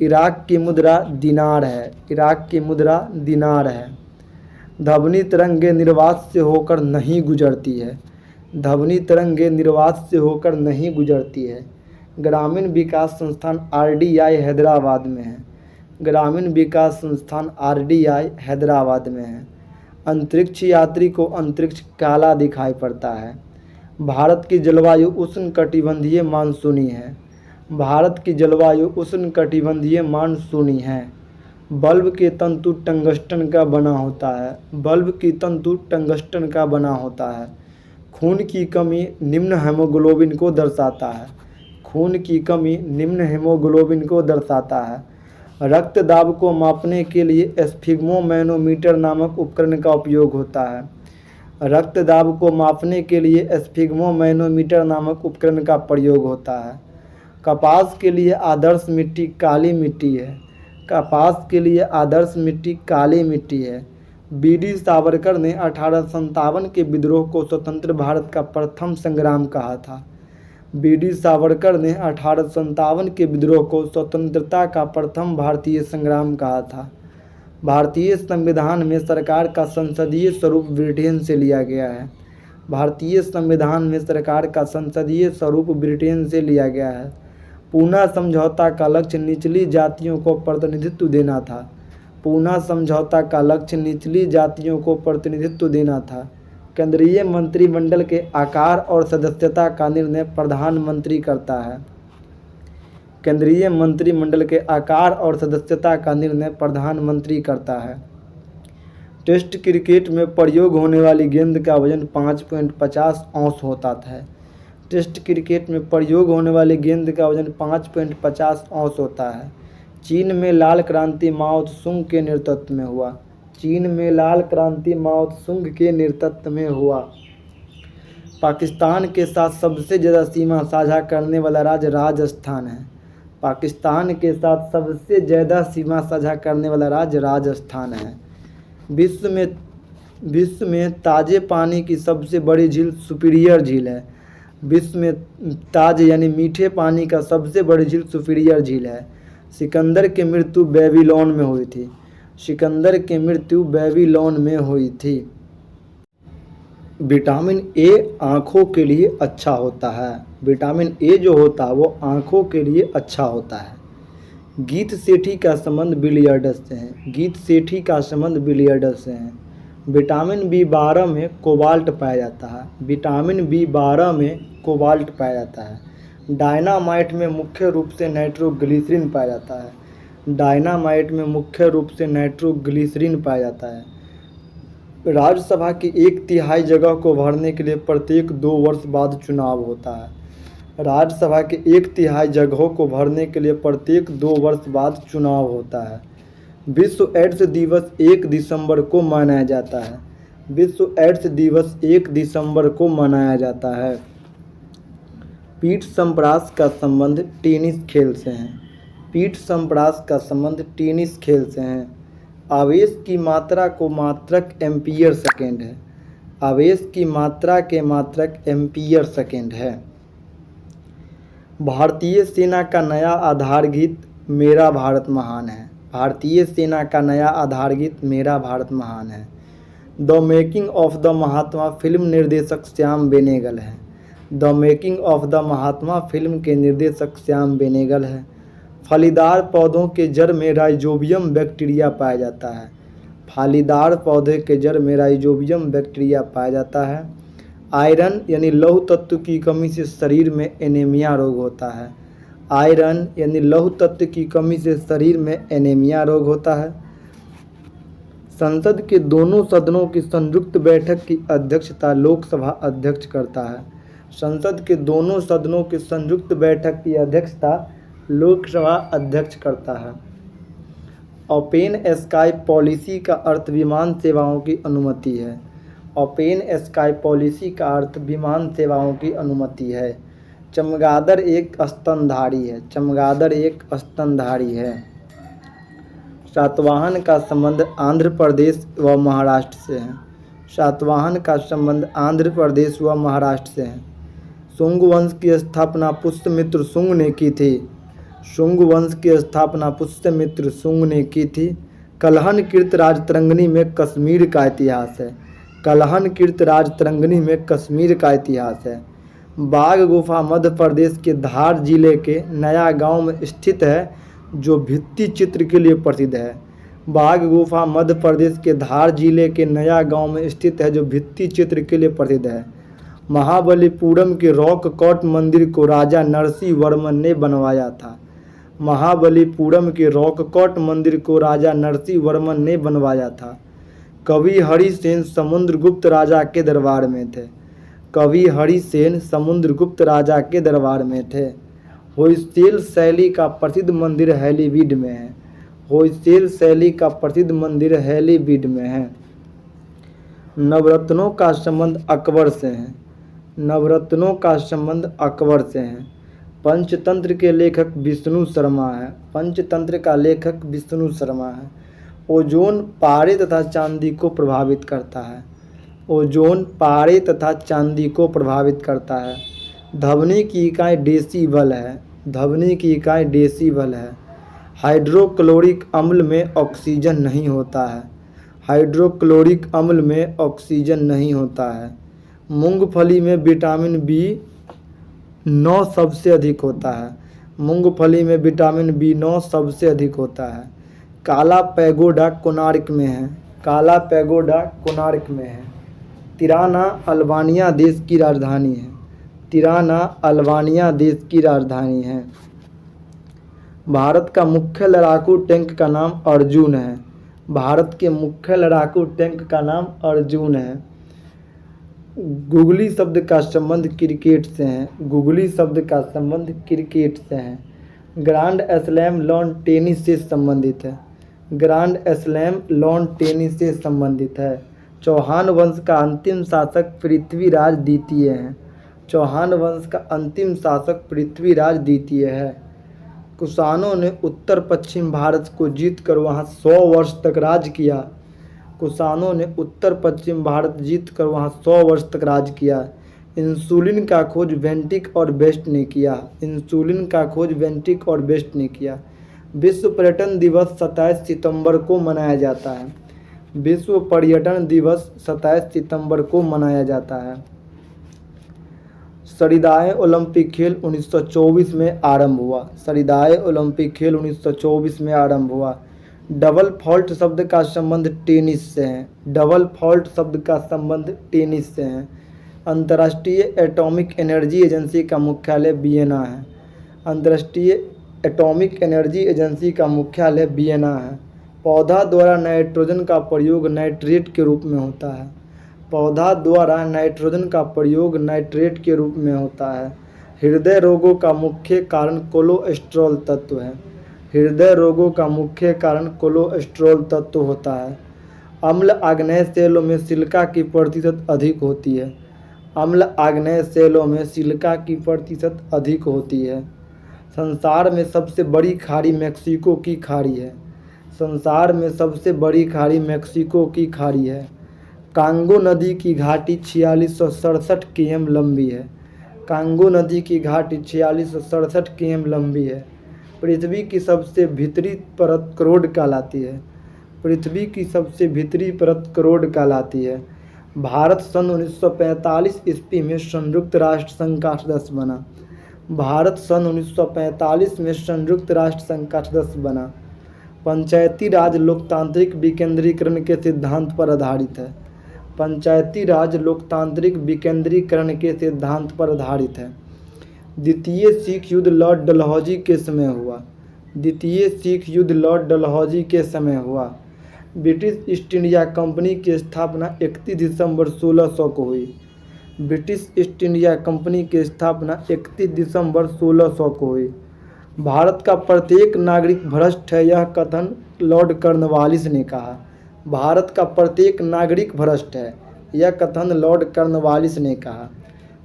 इराक की मुद्रा दिनार है। इराक की मुद्रा दिनार है। ध्वनि तरंगे निर्वात से होकर नहीं गुजरती है। ध्वनि तरंगे निर्वात से होकर नहीं गुजरती है। ग्रामीण विकास संस्थान RDI हैदराबाद में है। ग्रामीण विकास संस्थान RDI हैदराबाद में है। अंतरिक्ष यात्री को अंतरिक्ष काला दिखाई पड़ता है। भारत की जलवायु उष्णकटिबंधीय मानसूनी है। भारत की जलवायु उष्णकटिबंधीय मानसूनी है। बल्ब के तंतु टंगस्टन का बना होता है। बल्ब की तंतु टंगस्टन का बना होता है। खून की कमी निम्न हेमोग्लोबिन को दर्शाता है। खून की कमी निम्न हेमोग्लोबिन को दर्शाता है। रक्त दाब को मापने के लिए स्फिग्मोमैनोमीटर नामक उपकरण का उपयोग होता है। रक्त दाब को मापने के लिए स्फिग्मोमैनोमीटर नामक उपकरण का प्रयोग होता है। कपास के लिए आदर्श मिट्टी काली मिट्टी है। कपास के लिए आदर्श मिट्टी काली मिट्टी है। वीर सावरकर ने 1857 के विद्रोह को स्वतंत्र भारत का प्रथम संग्राम कहा था। वीर सावरकर ने 1857 के विद्रोह को स्वतंत्रता का प्रथम भारतीय संग्राम कहा था। भारतीय संविधान में सरकार का संसदीय स्वरूप ब्रिटेन से लिया गया है। भारतीय संविधान में सरकार का संसदीय स्वरूप ब्रिटेन से लिया गया है। पूना समझौता का लक्ष्य निचली जातियों को प्रतिनिधित्व देना था। पूना समझौता का लक्ष्य निचली जातियों को प्रतिनिधित्व देना था। केंद्रीय मंत्रिमंडल के आकार और सदस्यता का निर्णय प्रधानमंत्री करता है। केंद्रीय मंत्रिमंडल के आकार और सदस्यता का निर्णय प्रधानमंत्री करता है। टेस्ट क्रिकेट में प्रयोग होने वाली गेंद का वजन 5.50 औंस होता है। टेस्ट क्रिकेट में प्रयोग होने वाली गेंद का वजन 5.50 औंस होता है। चीन में लाल क्रांति माओ त्सुंग के नेतृत्व में हुआ। चीन में लाल क्रांति माओ त्सुंग के नेतृत्व में हुआ। पाकिस्तान के साथ सबसे ज़्यादा सीमा साझा करने वाला राज्य राजस्थान है। पाकिस्तान के साथ सबसे ज़्यादा सीमा साझा करने वाला राज्य राजस्थान है। विश्व में ताज़े पानी की सबसे बड़ी झील सुपीरियर झील है। विश्व में ताज़े यानी मीठे पानी का सबसे बड़ी झील सुपीरियर झील है। सिकंदर की मृत्यु बेबीलोन में हुई थी। सिकंदर की मृत्यु बेबीलोन में हुई थी। विटामिन ए आँखों के लिए अच्छा होता है। विटामिन ए जो होता है वो आँखों के लिए अच्छा होता है। गीत सेठी का संबंध बिलियर्ड्स से है। गीत सेठी का संबंध बिलियर्ड्स से है। विटामिन बी12 में कोबाल्ट पाया जाता है। विटामिन बी12 में कोबाल्ट पाया जाता है। डायनामाइट में मुख्य रूप से नाइट्रोग्लिसरीन पाया जाता है। डायनामाइट में मुख्य रूप से नाइट्रोग्लिसरीन पाया जाता है। राज्यसभा की 1/3 जगह को भरने के लिए प्रत्येक 2 वर्ष बाद चुनाव होता है। राज्यसभा के 1/3 जगहों को भरने के लिए प्रत्येक 2 वर्ष बाद चुनाव होता है। विश्व एड्स दिवस 1 दिसंबर को मनाया जाता है। विश्व एड्स दिवस 1 दिसंबर को मनाया जाता है। पीठ संप्रास का संबंध टेनिस खेल से है। पीठ संप्रास का संबंध टेनिस खेल से है। आवेश की मात्रा को मात्रक एम्पीयर सेकेंड है। आवेश की मात्रा के मात्रक एम्पीयर सेकेंड है। भारतीय सेना का नया आधार गीत मेरा भारत महान है। भारतीय सेना का नया आधार गीत मेरा भारत महान है। The making of the Mahatma film निर्देशक श्याम बेनेगल है। The making of the Mahatma film के निर्देशक श्याम बेनेगल है। फलीदार पौधों के जड़ में राइजोबियम बैक्टीरिया पाया जाता है। फलीदार पौधे के जड़ में राइजोबियम बैक्टीरिया पाया जाता है। आयरन यानी लौह तत्व की कमी से शरीर में एनीमिया रोग होता है। आयरन यानी लौह तत्व की कमी से शरीर में एनीमिया रोग होता है। संसद के दोनों सदनों की संयुक्त बैठक की अध्यक्षता लोकसभा अध्यक्ष करता है। संसद के दोनों सदनों की संयुक्त बैठक की अध्यक्षता लोकसभा अध्यक्ष करता है। ओपन स्काई पॉलिसी का अर्थ विमान सेवाओं की अनुमति है। ओपन स्काई पॉलिसी का अर्थ विमान सेवाओं की अनुमति है। चमगादड़ एक स्तनधारी है। चमगादड़ एक स्तनधारी है। सातवाहन का संबंध आंध्र प्रदेश व महाराष्ट्र से है। सातवाहन का संबंध आंध्र प्रदेश व महाराष्ट्र से है। शुंग वंश की स्थापना पुष्यमित्र शुंग ने की थी। शुंग वंश की स्थापना पुष्यमित्र शुंग ने की थी। कलहन कृत राजतरंगिणी में कश्मीर का इतिहास है। कलहन कृत राजतरंगिणी में कश्मीर का इतिहास है। बाघ गुफा मध्य प्रदेश के धार जिले के नया गांव में स्थित है जो भित्ति चित्र के लिए प्रसिद्ध है। बाघ गुफा मध्य प्रदेश के धार जिले के नया गांव में स्थित है जो भित्ति चित्र के लिए प्रसिद्ध है। महाबलीपुरम के रॉक कॉट मंदिर को राजा नरसिंह वर्मन ने बनवाया था। महाबलीपुरम के रॉक कॉट मंदिर को राजा नरसिंह वर्मन ने बनवाया था। कवि हरिसेन समुद्रगुप्त राजा के दरबार में थे। कवि हरिसेन समुद्रगुप्त राजा के दरबार में थे। होयसेल शैली का प्रसिद्ध मंदिर हैलीवीड में है। होयसेल शैली का प्रसिद्ध मंदिर हैलीवीड में है। नवरत्नों का संबंध अकबर से है। नवरत्नों का संबंध अकबर से है। पंचतंत्र के लेखक विष्णु शर्मा है। पंचतंत्र का लेखक विष्णु शर्मा है। ओजोन पारे तथा चांदी को प्रभावित करता है। ओजोन पारे तथा चांदी को प्रभावित करता है। ध्वनि की इकाई डेसीबल है। ध्वनि की इकाई डेसीबल है। हाइड्रोक्लोरिक अम्ल में ऑक्सीजन नहीं होता है। हाइड्रोक्लोरिक अम्ल में ऑक्सीजन नहीं होता है। मूंगफली में विटामिन B9 सबसे अधिक होता है। मूंगफली में विटामिन B9 सबसे अधिक होता है। काला पैगोडा कोणार्क में है। काला पैगोडा कोणार्क में है। तिराना अल्बानिया देश की राजधानी है। तिराना अल्बानिया देश की राजधानी है। भारत का मुख्य लड़ाकू टैंक का नाम अर्जुन है। भारत के मुख्य लड़ाकू टैंक का नाम अर्जुन है। गूगली शब्द का संबंध क्रिकेट से है। गूगली शब्द का संबंध क्रिकेट से है। ग्रांड स्लैम लॉन टेनिस से संबंधित है। ग्रांड स्लैम लॉन टेनिस से संबंधित है। चौहान वंश का अंतिम शासक पृथ्वीराज द्वितीय हैं। चौहान वंश का अंतिम शासक पृथ्वीराज द्वितीय है। कुषाणों ने उत्तर पश्चिम भारत को जीतकर वहां 100 वर्ष तक राज किया। कुषाणों ने उत्तर पश्चिम भारत जीतकर वहां 100 वर्ष तक राज किया। इंसुलिन का खोज वेंटिक और बेस्ट ने किया। इंसुलिन का खोज वेंटिक और बेस्ट ने किया। विश्व पर्यटन दिवस 27 सितंबर को मनाया जाता है। विश्व पर्यटन दिवस 27 सितंबर को मनाया जाता है। सरिदाए ओलंपिक खेल 1924 में आरंभ हुआ। सरिदाए ओलंपिक खेल 1924 में आरंभ हुआ। डबल फॉल्ट शब्द का संबंध टेनिस से है। डबल फॉल्ट शब्द का संबंध टेनिस से है। अंतर्राष्ट्रीय एटॉमिक एनर्जी एजेंसी का मुख्यालय वियना है। अंतर्राष्ट्रीय एटॉमिक एनर्जी एजेंसी का मुख्यालय वियना है। पौधा द्वारा नाइट्रोजन का प्रयोग नाइट्रेट के रूप में होता है। पौधा द्वारा नाइट्रोजन का प्रयोग नाइट्रेट के रूप में होता है। हृदय रोगों का मुख्य कारण कोलेस्ट्रॉल तत्व है। हृदय रोगों का मुख्य कारण कोलेस्ट्रॉल तत्व होता है। अम्ल आग्नेय सेलों में सिलिका की प्रतिशत अधिक होती है। अम्ल आग्नेय सेलों में सिलिका की प्रतिशत अधिक होती है। संसार में सबसे बड़ी खाड़ी मेक्सिको की खाड़ी है। संसार में सबसे बड़ी खाड़ी मेक्सिको की खाड़ी है। कांगो नदी की घाटी 4667 km लंबी है। कांगो नदी की घाटी 4667 km लंबी है। पृथ्वी की सबसे भीतरी परत करोड़ कहलाती है। पृथ्वी की सबसे भीतरी परत करोड़ कहलाती है। भारत सन 1945 ईस्वी में संयुक्त राष्ट्र संघ का सदस्य बना। भारत सन 1945 में संयुक्त राष्ट्र संघ का सदस्य बना। पंचायती राज लोकतांत्रिक विकेंद्रीकरण के सिद्धांत पर आधारित है। पंचायती राज लोकतांत्रिक विकेंद्रीकरण के सिद्धांत पर आधारित है। द्वितीय सिख युद्ध लॉर्ड डलहौजी के समय हुआ। द्वितीय सिख युद्ध लॉर्ड डलहौजी के समय हुआ। ब्रिटिश ईस्ट इंडिया कंपनी की स्थापना 31 दिसंबर 1600 को हुई। ब्रिटिश ईस्ट इंडिया कंपनी की स्थापना 31 दिसंबर 1600 को हुई। भारत का प्रत्येक नागरिक भ्रष्ट है, यह कथन लॉर्ड कॉर्नवालिस ने कहा। भारत का प्रत्येक नागरिक भ्रष्ट है, यह कथन लॉर्ड कॉर्नवालिस ने कहा।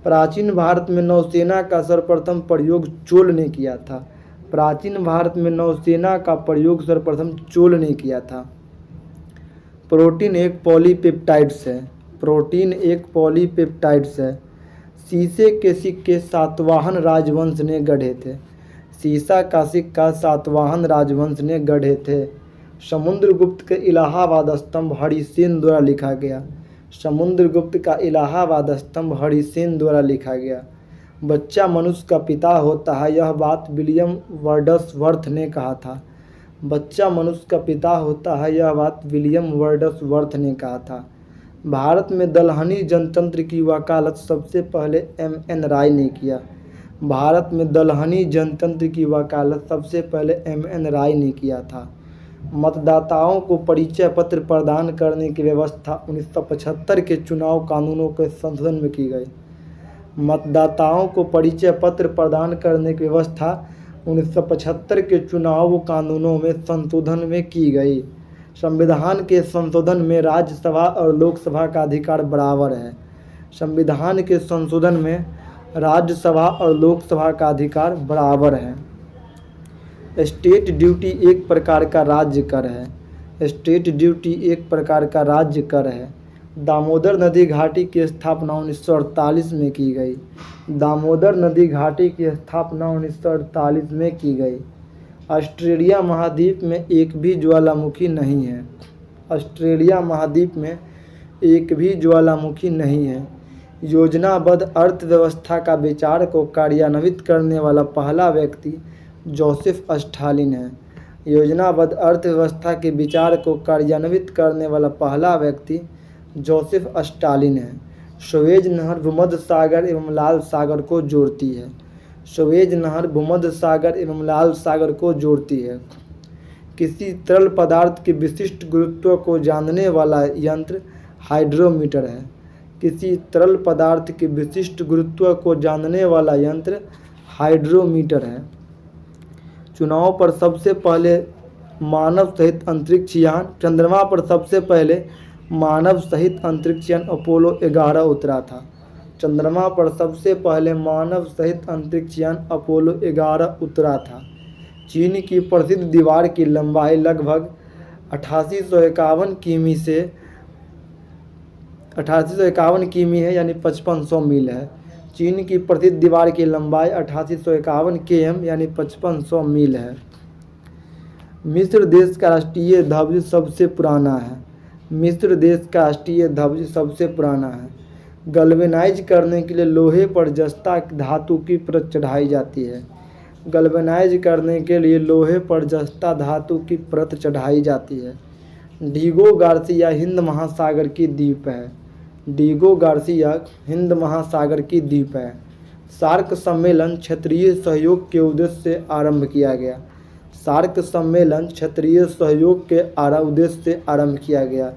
प्राचीन भारत में नौसेना का सर्वप्रथम प्रयोग चोल ने किया था। प्राचीन भारत में नौसेना का प्रयोग सर्वप्रथम चोल ने किया था। प्रोटीन एक पॉलीपेप्टाइड्स है। प्रोटीन एक पॉलीपेप्टाइड्स है। शीशे के सिक्के सातवाहन राजवंश ने गढ़े थे। सीसा का सिक्का सातवाहन राजवंश ने गढ़े थे। समुद्रगुप्त के इलाहाबाद स्तंभ हरिसेन द्वारा लिखा गया। समुद्रगुप्त का इलाहाबाद स्तंभ हरिसेन द्वारा लिखा गया। बच्चा मनुष्य का पिता होता है, यह बात विलियम वर्ड्सवर्थ ने कहा था। बच्चा मनुष्य का पिता होता है, यह बात विलियम वर्ड्सवर्थ ने कहा था। भारत में दलहनी जनतंत्र की वकालत सबसे पहले M.N. राय ने किया। भारत में दलहनी जनतंत्र की वकालत सबसे पहले M.N. राय ने किया था। मतदाताओं को परिचय पत्र प्रदान करने की व्यवस्था 1975 के चुनाव कानूनों के संशोधन में की गई। मतदाताओं को परिचय पत्र प्रदान करने की व्यवस्था 1975 के चुनाव कानूनों में संशोधन में की गई। संविधान के संशोधन में राज्यसभा और लोकसभा का अधिकार बराबर है। संविधान के संशोधन में राज्यसभा और लोकसभा का अधिकार बराबर है। स्टेट ड्यूटी एक प्रकार का राज्य कर है। स्टेट ड्यूटी एक प्रकार का राज्य कर है। दामोदर नदी घाटी की स्थापना 1948 में की गई। दामोदर नदी घाटी की स्थापना 1948 में की गई। ऑस्ट्रेलिया महाद्वीप में एक भी ज्वालामुखी नहीं है। ऑस्ट्रेलिया महाद्वीप में एक भी ज्वालामुखी नहीं है। योजनाबद्ध अर्थव्यवस्था का विचार को कार्यान्वित करने वाला पहला व्यक्ति जोसेफ स्टालिन है। योजनाबद्ध अर्थव्यवस्था के विचार को कार्यान्वित करने वाला पहला व्यक्ति जोसेफ स्टालिन है। सुएज नहर भूमध्य सागर एवं लाल सागर को जोड़ती है। सुएज नहर भूमध्य सागर एवं लाल सागर को जोड़ती है। किसी तरल पदार्थ के विशिष्ट गुरुत्व को जानने वाला यंत्र हाइड्रोमीटर है। किसी तरल पदार्थ के विशिष्ट गुरुत्व को जानने वाला यंत्र हाइड्रोमीटर है। चुनाव पर सबसे पहले मानव सहित अंतरिक्ष यान चंद्रमा पर सबसे पहले मानव सहित अंतरिक्ष यान अपोलो 11 उतरा था। चंद्रमा पर सबसे पहले मानव सहित अंतरिक्ष यान अपोलो 11 उतरा था। चीन की प्रसिद्ध दीवार की लंबाई लगभग 8851 किमी से 8851 किमी है, यानी 5500 मील है। चीन की प्रसिद्ध दीवार की लंबाई 8851 km यानी 5500 मील है। मिस्र देश का राष्ट्रीय ध्वज सबसे पुराना है। मिस्र देश का राष्ट्रीय ध्वज सबसे पुराना है। गल्वेनाइज करने के लिए लोहे पर जस्ता धातु की परत चढ़ाई जाती है। गल्वेनाइज करने के लिए लोहे पर जस्ता धातु की परत चढ़ाई जाती है। डीगो गार्सिया हिंद महासागर की द्वीप है। डीगो गार्सिया हिंद महासागर की द्वीप है। सार्क सम्मेलन क्षेत्रीय सहयोग के उद्देश्य से आरंभ किया गया। सार्क सम्मेलन क्षेत्रीय सहयोग के उद्देश्य से आरंभ किया गया।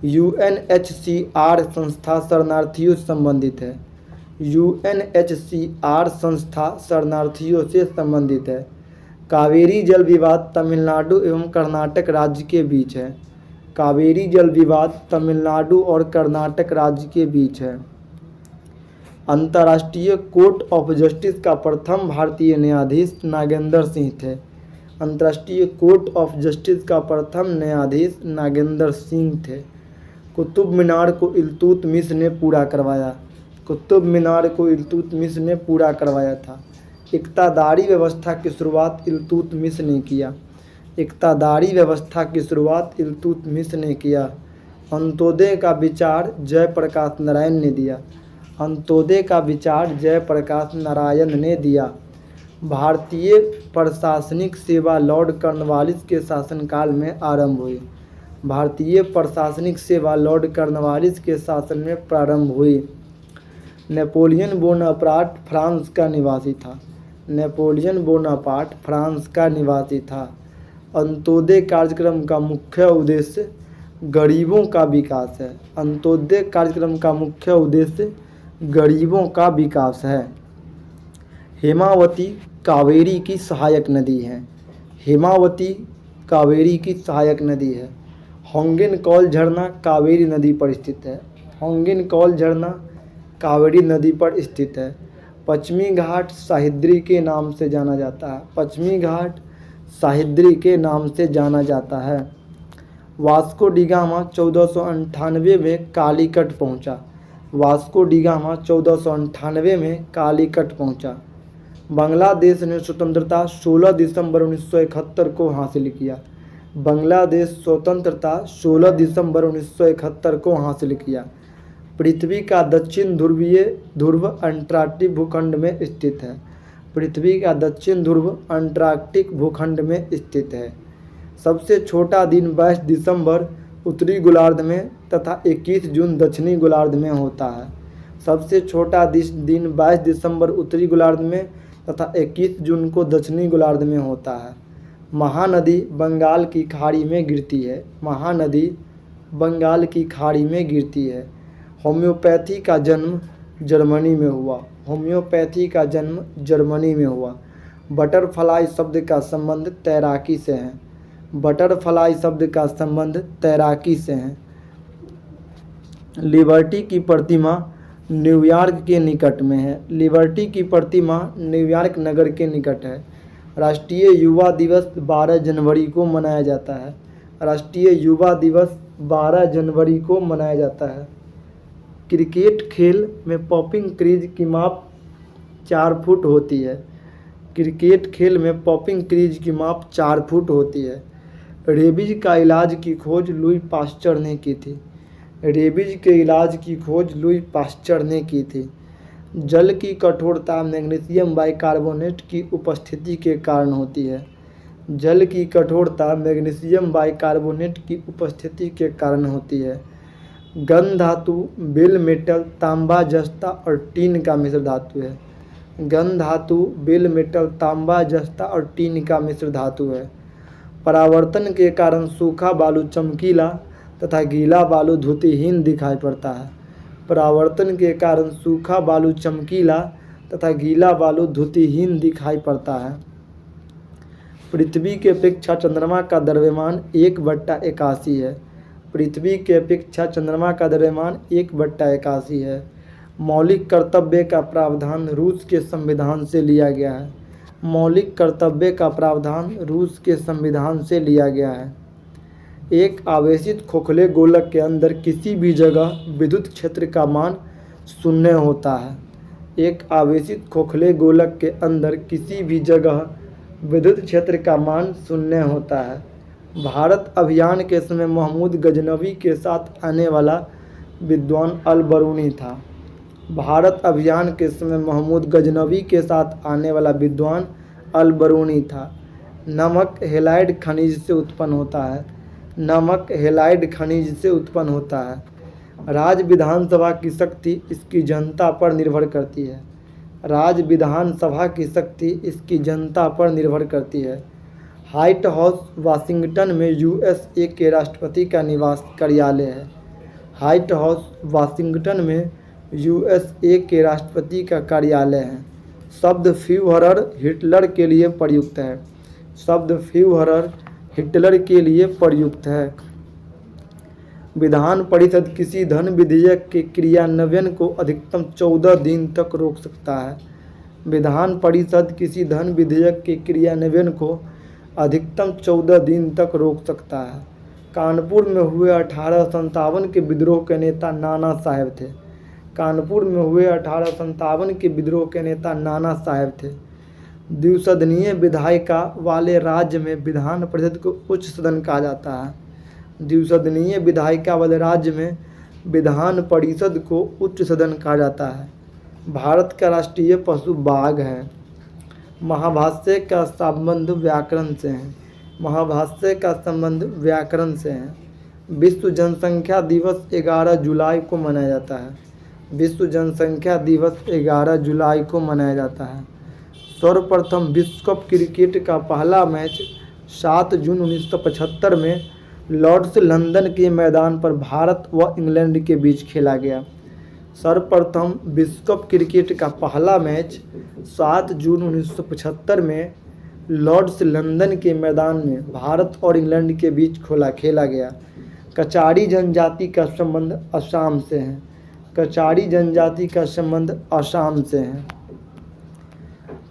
UNHCR संस्था शरणार्थियों से संबंधित है। UNHCR संस्था शरणार्थियों से संबंधित है। कावेरी जल विवाद तमिलनाडु एवं कर्नाटक राज्य के बीच है। कावेरी जल विवाद तमिलनाडु और कर्नाटक राज्य के बीच है। अंतर्राष्ट्रीय कोर्ट ऑफ जस्टिस का प्रथम भारतीय न्यायाधीश नागेंद्र सिंह थे। अंतर्राष्ट्रीय कोर्ट ऑफ जस्टिस का प्रथम न्यायाधीश नागेंद्र सिंह थे। कुतुब मीनार को इल्तुतमिश ने पूरा करवाया। कुतुब मीनार को इल्तुतमिश ने पूरा करवाया था। इक्तादारी व्यवस्था की शुरुआत इल्तुतमिश ने किया। इक्तादारी व्यवस्था की शुरुआत इल्तुतमिश ने किया। अंत्योदय का विचार जयप्रकाश नारायण ने दिया। अंत्योदय का विचार जयप्रकाश नारायण ने दिया। भारतीय प्रशासनिक सेवा लॉर्ड कॉर्नवालिस के शासनकाल में आरंभ हुई। भारतीय प्रशासनिक सेवा लॉर्ड कॉर्नवालिस के शासन में प्रारंभ हुई। नेपोलियन बोनापार्ट फ्रांस का निवासी था। नेपोलियन बोनापार्ट फ्रांस का निवासी था। अंत्योदय कार्यक्रम का मुख्य उद्देश्य गरीबों का विकास है। अंत्योदय कार्यक्रम का मुख्य उद्देश्य गरीबों का विकास है। हेमावती कावेरी की सहायक नदी है। हेमावती कावेरी की सहायक नदी है। होंगेन कॉल झरना कावेरी नदी पर स्थित है। होंगेन कॉल झरना कावेरी नदी पर स्थित है। पश्चिमी घाट सह्याद्री के नाम से जाना जाता है। पश्चिमी घाट सह्याद्री के नाम से जाना जाता है। वास्को डी गामा 1498 में कालीकट पहुंचा। वास्को डी गामा 1498 में कालीकट पहुंचा। बांग्लादेश ने स्वतंत्रता 16 दिसंबर 1971 को हासिल किया। बांग्लादेश स्वतंत्रता 16 दिसंबर 1971 को हासिल किया। पृथ्वी का दक्षिण ध्रुव अंटार्कटिक भूखंड में स्थित है। पृथ्वी का दक्षिण ध्रुव अंटार्कटिक भूखंड में स्थित है। सबसे छोटा दिन 22 दिसंबर उत्तरी गोलार्ध में तथा 21 जून दक्षिणी गोलार्ध में होता है। सबसे छोटा दिन 22 दिसंबर उत्तरी गोलार्ध में तथा 21 जून को दक्षिणी गोलार्ध में होता है। महानदी बंगाल की खाड़ी में गिरती है। महानदी बंगाल की खाड़ी में गिरती है। होम्योपैथी का जन्म जर्मनी में हुआ। होम्योपैथी का जन्म जर्मनी में हुआ। बटरफ्लाई शब्द का संबंध तैराकी से है। बटरफ्लाई शब्द का संबंध तैराकी से है। लिबर्टी की प्रतिमा न्यूयॉर्क के निकट में है। लिबर्टी की प्रतिमा न्यूयॉर्क नगर के निकट है। राष्ट्रीय युवा दिवस 12 जनवरी को मनाया जाता है। राष्ट्रीय युवा दिवस 12 जनवरी को मनाया जाता है। क्रिकेट खेल में पॉपिंग क्रीज की माप 4 फुट होती है। क्रिकेट खेल में पॉपिंग क्रीज की माप 4 फुट होती है। रेबीज का इलाज की खोज लुई पास्चर ने की थी। रेबीज के इलाज की खोज लुई पास्चर ने की थी। जल की कठोरता मैग्नीशियम बाइकार्बोनेट की उपस्थिति के कारण होती है। जल की कठोरता मैग्नीशियम बाइकार्बोनेट की उपस्थिति के कारण होती है। गन धातु बेल मेटल, तांबा, जस्ता और टीन का मिश्र धातु है। गन धातु बेल मेटल, तांबा, जस्ता और टीन का मिश्र धातु है। परावर्तन के कारण सूखा बालू चमकीला तथा गीला बालू धुतिहीन दिखाई पड़ता है। परावर्तन के कारण सूखा बालू चमकीला तथा गीला बालू धुतिहीन दिखाई पड़ता है। पृथ्वी के अपेक्षा चंद्रमा का द्रव्यमान 1/81 है। पृथ्वी के अपेक्षा चंद्रमा का द्रव्यमान 1/81 है। मौलिक कर्तव्य का प्रावधान रूस के संविधान से लिया गया है। मौलिक कर्तव्य का प्रावधान रूस के संविधान से लिया गया है। एक आवेशित खोखले गोलक के अंदर किसी भी जगह विद्युत क्षेत्र का मान 0 होता है। एक आवेशित खोखले गोलक के अंदर किसी भी जगह विद्युत क्षेत्र का मान 0 होता है। भारत अभियान के समय महमूद गजनवी के साथ आने वाला विद्वान अल बरूनी था। भारत अभियान के समय महमूद गजनवी के साथ आने वाला विद्वान अल बरूनी था। नमक हेलाइड खनिज से उत्पन्न होता है। नमक हेलाइड खनिज से उत्पन्न होता है। राज्य विधानसभा की शक्ति इसकी जनता पर निर्भर करती है। राज्य विधानसभा की शक्ति इसकी जनता पर निर्भर करती है। व्हाइट हाउस वाशिंगटन में यूएसए के राष्ट्रपति का निवास कार्यालय है। व्हाइट हाउस वाशिंगटन में यूएसए के राष्ट्रपति का कार्यालय है। शब्द फ्यूहरर हिटलर के लिए प्रयुक्त है। शब्द फ्यूहरर हिटलर के लिए प्रयुक्त है। विधान परिषद किसी धन विधेयक के क्रियान्वयन को अधिकतम 14 दिन तक रोक सकता है। विधान परिषद किसी धन विधेयक के क्रियान्वयन को अधिकतम 14 दिन तक रोक सकता है। कानपुर में हुए 1857 के विद्रोह के नेता नाना साहेब थे। कानपुर में हुए 1857 के विद्रोह के नेता नाना साहेब थे। द्विसदनीय विधायिका वाले राज्य में विधान परिषद को उच्च सदन कहा जाता है। द्विसदनीय विधायिका वाले राज्य में विधान परिषद को उच्च सदन कहा जाता है। भारत का राष्ट्रीय पशु बाघ है। महाभाष्य का संबंध व्याकरण से है। महाभाष्य का संबंध व्याकरण से है। विश्व जनसंख्या दिवस 11 जुलाई को मनाया जाता है। विश्व जनसंख्या दिवस 11 जुलाई को मनाया जाता है। सर्वप्रथम विश्व कप क्रिकेट का पहला मैच 7 जून 1975 में लॉर्ड्स लंदन के मैदान पर भारत व इंग्लैंड के बीच खेला गया। सर्वप्रथम विश्व कप क्रिकेट का पहला मैच 7 जून 1975 में लॉर्ड्स लंदन के मैदान में भारत और इंग्लैंड के बीच खेला गया। कचारी जनजाति का संबंध असम से है। कचारी जनजाति का संबंध असम से है।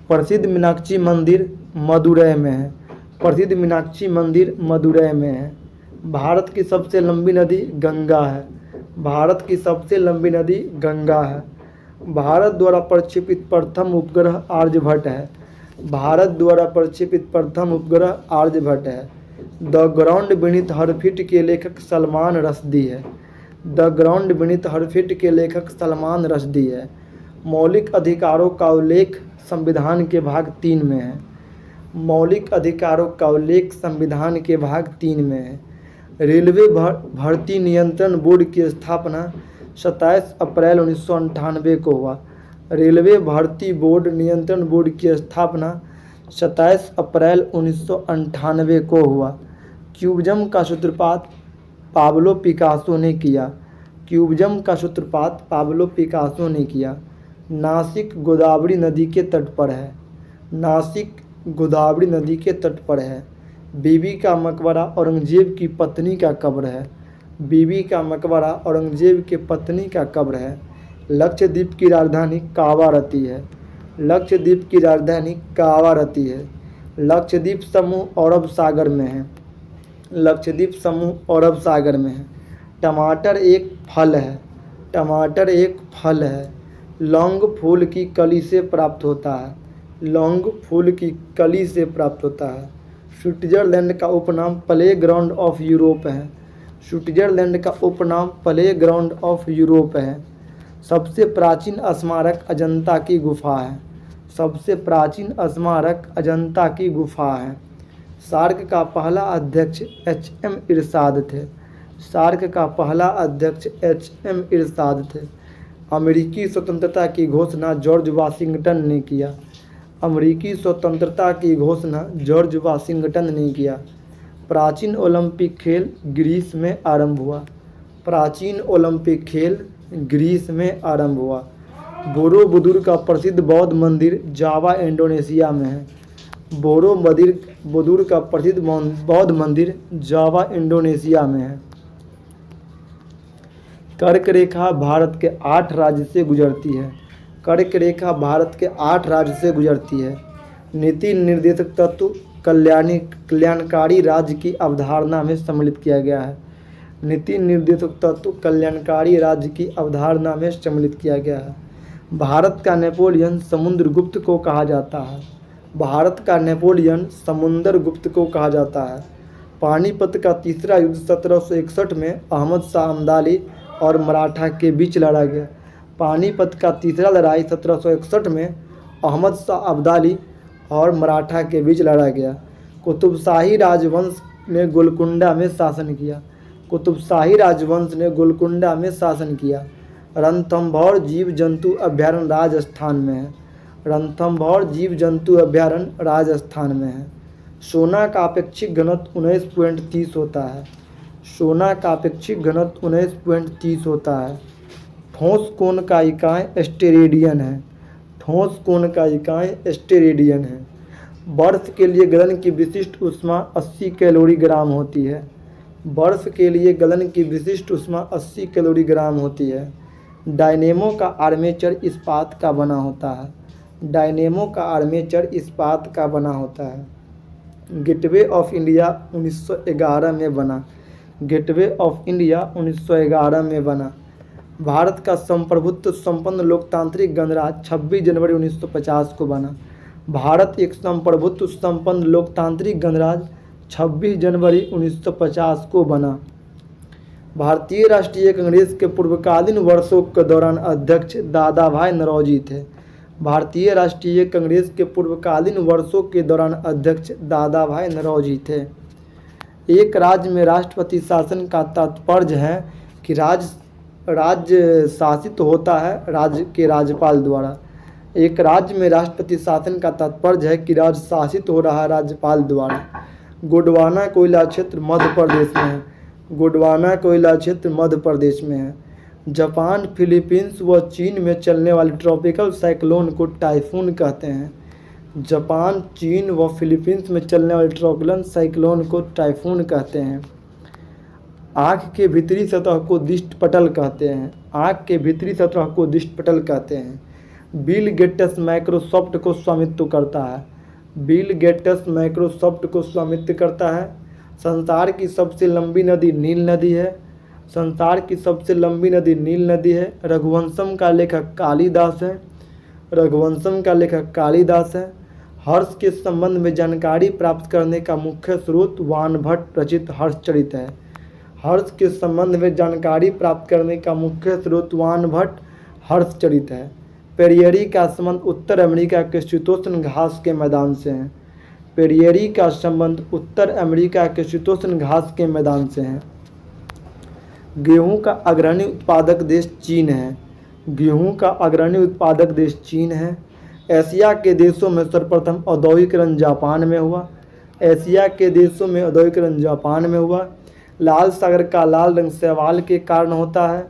प्रसिद्ध मीनाक्षी मंदिर मदुरै में है। प्रसिद्ध मीनाक्षी मंदिर मदुरै में है। भारत की सबसे लंबी नदी गंगा है। भारत की सबसे लंबी नदी गंगा है। भारत द्वारा प्रक्षेपित प्रथम उपग्रह आर्यभट्ट है। भारत द्वारा प्रक्षेपित प्रथम उपग्रह आर्यभट्ट है। The ground beneath her feet के लेखक सलमान रश्दी है। The ground beneath her feet के लेखक सलमान रश्दी है। मौलिक अधिकारों का उल्लेख संविधान के भाग 3 में है। मौलिक अधिकारों का उल्लेख संविधान के भाग 3 में है। रेलवे भर्ती नियंत्रण बोर्ड की स्थापना 27 अप्रैल 1998 को हुआ। रेलवे भर्ती बोर्ड नियंत्रण बोर्ड की स्थापना 27 अप्रैल 1998 को हुआ। क्यूबिज्म का सूत्रपात पाब्लो पिकासो ने किया। क्यूबिज्म का सूत्रपात पाब्लो पिकासो ने किया। नासिक गोदावरी नदी के तट पर है। नासिक गोदावरी नदी के तट पर है। बीबी का मकबरा औरंगजेब की पत्नी का कब्र है। बीबी का मकबरा औरंगजेब के पत्नी का कब्र है। लक्षद्वीप की राजधानी कावारती है। लक्षद्वीप की राजधानी कावारती है। लक्षद्वीप समूह अरब सागर में है। लक्षद्वीप समूह अरब सागर में है। टमाटर एक फल है। टमाटर एक फल है। लौंग फूल की कली से प्राप्त होता है। लौंग फूल की कली से प्राप्त होता है। स्विट्जरलैंड का उपनाम प्ले ग्राउंड ऑफ यूरोप है। स्विट्जरलैंड का उपनाम प्ले ग्राउंड ऑफ यूरोप है। सबसे प्राचीन स्मारक अजंता की गुफा है। सबसे प्राचीन स्मारक अजंता की गुफा है। सार्क का पहला अध्यक्ष एच.एम. इरशाद थे। सार्क का पहला अध्यक्ष एच.एम. इरशाद थे। अमेरिकी स्वतंत्रता की घोषणा जॉर्ज वाशिंगटन ने किया। अमेरिकी स्वतंत्रता की घोषणा जॉर्ज वाशिंगटन ने किया। प्राचीन ओलंपिक खेल ग्रीस में आरंभ हुआ। प्राचीन ओलंपिक खेल ग्रीस में आरंभ हुआ। बोरोबुदुर का प्रसिद्ध बौद्ध मंदिर जावा इंडोनेशिया में है। बोरोबुदुर का प्रसिद्ध बौद्ध मंदिर जावा इंडोनेशिया में है। कर्क रेखा भारत के 8 राज्य से गुजरती है। कर्क रेखा भारत के 8 राज्य से गुजरती है। नीति निर्देशक तत्व कल्याणकारी राज्य की अवधारणा में सम्मिलित किया गया है। नीति निर्देशक तत्व कल्याणकारी राज्य की अवधारणा में सम्मिलित किया गया है। भारत का नेपोलियन समुद्रगुप्त को कहा जाता है। भारत का नेपोलियन समुद्रगुप्त को कहा जाता है। पानीपत का तीसरा युद्ध 1761 में अहमद शाह अब्दाली और मराठा के बीच लड़ा गया। पानीपत का तीसरा लड़ाई 1761 में अहमद शाह अब्दाली और मराठा के बीच लड़ा गया। कुतुबशाही राजवंश ने गोलकुंडा में शासन किया। कुतुबशाही राजवंश ने गोलकुंडा में शासन किया। रणथंभौर जीव जंतु अभयारण्य राजस्थान में है। रणथंभौर जीव जंतु अभयारण्य राजस्थान में है। सोना का अपेक्षिक घनत्व 19.30 होता है। सोना का अपेक्षिक घनत्व 19.30 होता है। ठोस कोण का इकाई स्टेरेडियन है। ठोस कोण का इकाई स्टेरेडियन है। वर्ष के लिए गलन की विशिष्ट ऊष्मा 80 कैलोरी ग्राम होती है। वर्ष के लिए गलन की विशिष्ट ऊष्मा 80 कैलोरी ग्राम होती है। डायनेमो का आर्मेचर इस्पात का बना होता है। डायनेमो का आर्मेचर इस्पात का बना होता है। गेटवे ऑफ इंडिया 1911 में बना। गेटवे ऑफ इंडिया 1911 में बना। भारत का संप्रभुत्व संपन्न लोकतांत्रिक गणराज्य 26 जनवरी 1950 को बना। भारत एक संप्रभुत्व संपन्न लोकतांत्रिक गणराज्य 26 जनवरी 1950 को बना। भारतीय राष्ट्रीय कांग्रेस के पूर्वकालीन वर्षों के दौरान अध्यक्ष दादा भाई नौरोजी थे। भारतीय राष्ट्रीय कांग्रेस के पूर्वकालीन वर्षों के दौरान अध्यक्ष दादा भाई नौरोजी थे। एक राज्य में राष्ट्रपति शासन का तात्पर्य है कि राज्य शासित होता है राज्य के राज्यपाल द्वारा। एक राज्य में राष्ट्रपति शासन का तात्पर्य है कि राज्य शासित हो रहा है राज्यपाल द्वारा। गोंडवाना कोयला क्षेत्र मध्य प्रदेश में है। गोंडवाना कोयला क्षेत्र मध्य प्रदेश में है। जापान, फिलीपींस व चीन में चलने वाले ट्रॉपिकल साइक्लोन को टाइफून कहते हैं। जापान, चीन व फिलीपींस में चलने वाले ट्रॉपिकल साइक्लोन को टाइफून कहते हैं। आँख के भीतरी सतह को दिष्टपटल कहते हैं। आँख के भीतरी सतह को दिष्टपटल कहते हैं। बिल गेट्स माइक्रोसॉफ्ट को स्वामित्व करता है। बिल गेट्स माइक्रोसॉफ्ट को स्वामित्व करता है। संसार की सबसे लंबी नदी नील नदी है। संसार की सबसे लंबी नदी नील नदी है। रघुवंशम का लेखक कालिदास है। रघुवंशम का लेखक कालिदास है। हर्ष के संबंध में जानकारी प्राप्त करने का मुख्य स्रोत वानभट्ट रचित हर्षचरित है। हर्ष के संबंध में जानकारी प्राप्त करने का मुख्य स्रोत वानभट्ट हर्षचरित है। पेरियरी का संबंध उत्तर अमेरिका के शीतोष्ण घास के मैदान से है। पेरियरी का संबंध उत्तर अमेरिका के शीतोष्ण घास के मैदान से है। गेहूं का अग्रणी उत्पादक देश चीन है। गेहूं का अग्रणी उत्पादक देश चीन है। एशिया के देशों में सर्वप्रथम औद्योगिकरण जापान में हुआ। एशिया के देशों में औद्योगिकरण जापान में हुआ। लाल सागर का लाल रंग शैवाल के कारण होता है।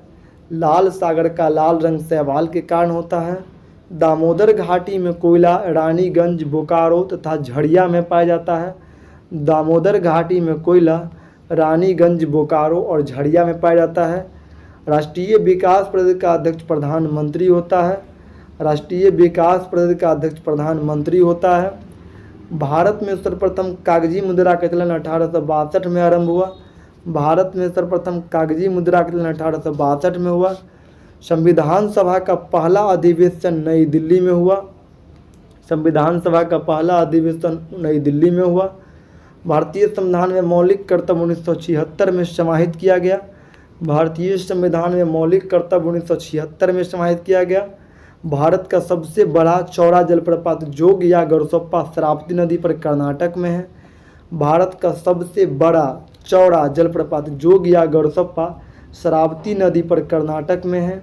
लाल सागर का लाल रंग शैवाल के कारण होता है। दामोदर घाटी में कोयला रानीगंज, बोकारो तथा झड़िया में पाया जाता है। दामोदर घाटी में कोयला रानीगंज, बोकारो और झड़िया में पाया जाता है। राष्ट्रीय विकास परिषद का अध्यक्ष प्रधानमंत्री होता है। राष्ट्रीय विकास परिषद का अध्यक्ष प्रधानमंत्री होता है। भारत में सर्वप्रथम कागजी मुद्रा का चलन 1862 में आरंभ हुआ। भारत में सर्वप्रथम कागजी मुद्रा का चलन 1862 में हुआ। संविधान सभा का पहला अधिवेशन नई दिल्ली में हुआ। संविधान सभा का पहला अधिवेशन नई दिल्ली में हुआ। भारतीय संविधान में मौलिक कर्तव्य 1976 में समाहित किया गया। भारतीय संविधान में मौलिक कर्तव्य 1976 में समाहित किया गया। भारत का सबसे बड़ा चौड़ा जलप्रपात जोग या गरसोप्पा शरावती नदी पर कर्नाटक में है। भारत का सबसे बड़ा चौड़ा जलप्रपात जोग या गरसोप्पा शरावती नदी पर कर्नाटक में है।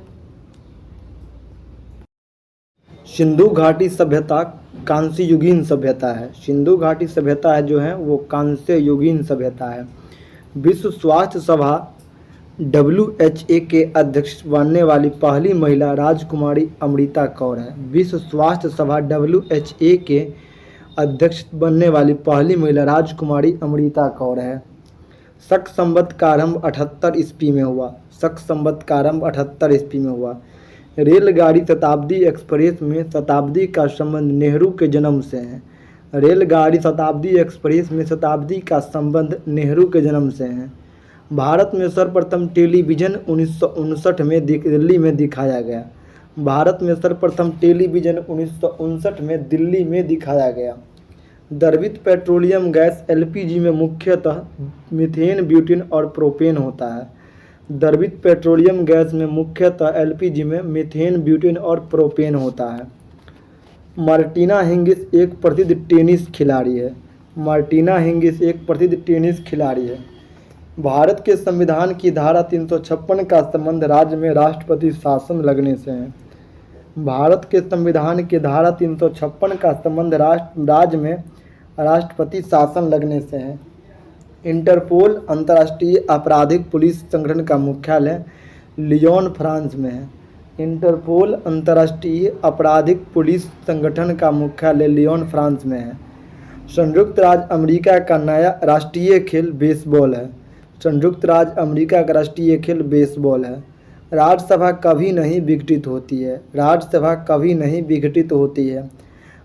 सिंधु घाटी सभ्यता कांस्य युगीन सभ्यता है। सिंधु घाटी सभ्यता है जो है वो कांस्य युगीन सभ्यता है। विश्व स्वास्थ्य सभा WHA के अध्यक्ष बनने वाली पहली महिला राजकुमारी अमृता कौर है। विश्व स्वास्थ्य सभा WHA के अध्यक्ष बनने वाली पहली महिला राजकुमारी अमृता कौर है। शक संवत का आरंभ 78 ईस्वी में हुआ। शक संवत का आरंभ 78 ईस्वी में हुआ। रेलगाड़ी शताब्दी एक्सप्रेस में शताब्दी का संबंध नेहरू के जन्म से है। रेलगाड़ी शताब्दी एक्सप्रेस में शताब्दी का संबंध नेहरू के जन्म से है। भारत में सर्वप्रथम टेलीविज़न 1959 में दिल्ली में दिखाया गया। भारत में सर्वप्रथम टेलीविज़न 1959 में दिल्ली में दिखाया गया। द्रवित पेट्रोलियम गैस LPG में मुख्यतः मीथेन, ब्यूटेन और प्रोपेन होता है। द्रवित पेट्रोलियम गैस में मुख्यतः LPG में मीथेन, ब्यूटेन और प्रोपेन होता है। मार्टिना हिंगिस एक प्रसिद्ध टेनिस खिलाड़ी है। मार्टिना हिंगिस एक प्रसिद्ध टेनिस खिलाड़ी है। भारत के संविधान की धारा 356 का संबंध राज्य में राष्ट्रपति शासन लगने से है। भारत के संविधान की धारा 356 का संबंध राज्य में राष्ट्रपति शासन लगने से है। इंटरपोल अंतर्राष्ट्रीय आपराधिक पुलिस संगठन का मुख्यालय लियोन, फ्रांस में है। इंटरपोल अंतर्राष्ट्रीय आपराधिक पुलिस संगठन का मुख्यालय लियोन, फ्रांस में है। संयुक्त राज्य अमेरिका का नया राष्ट्रीय खेल बेसबॉल है। संयुक्त राज्य अमेरिका का राष्ट्रीय खेल बेसबॉल है। राज्यसभा कभी नहीं विघटित होती है। राज्यसभा कभी नहीं विघटित होती है।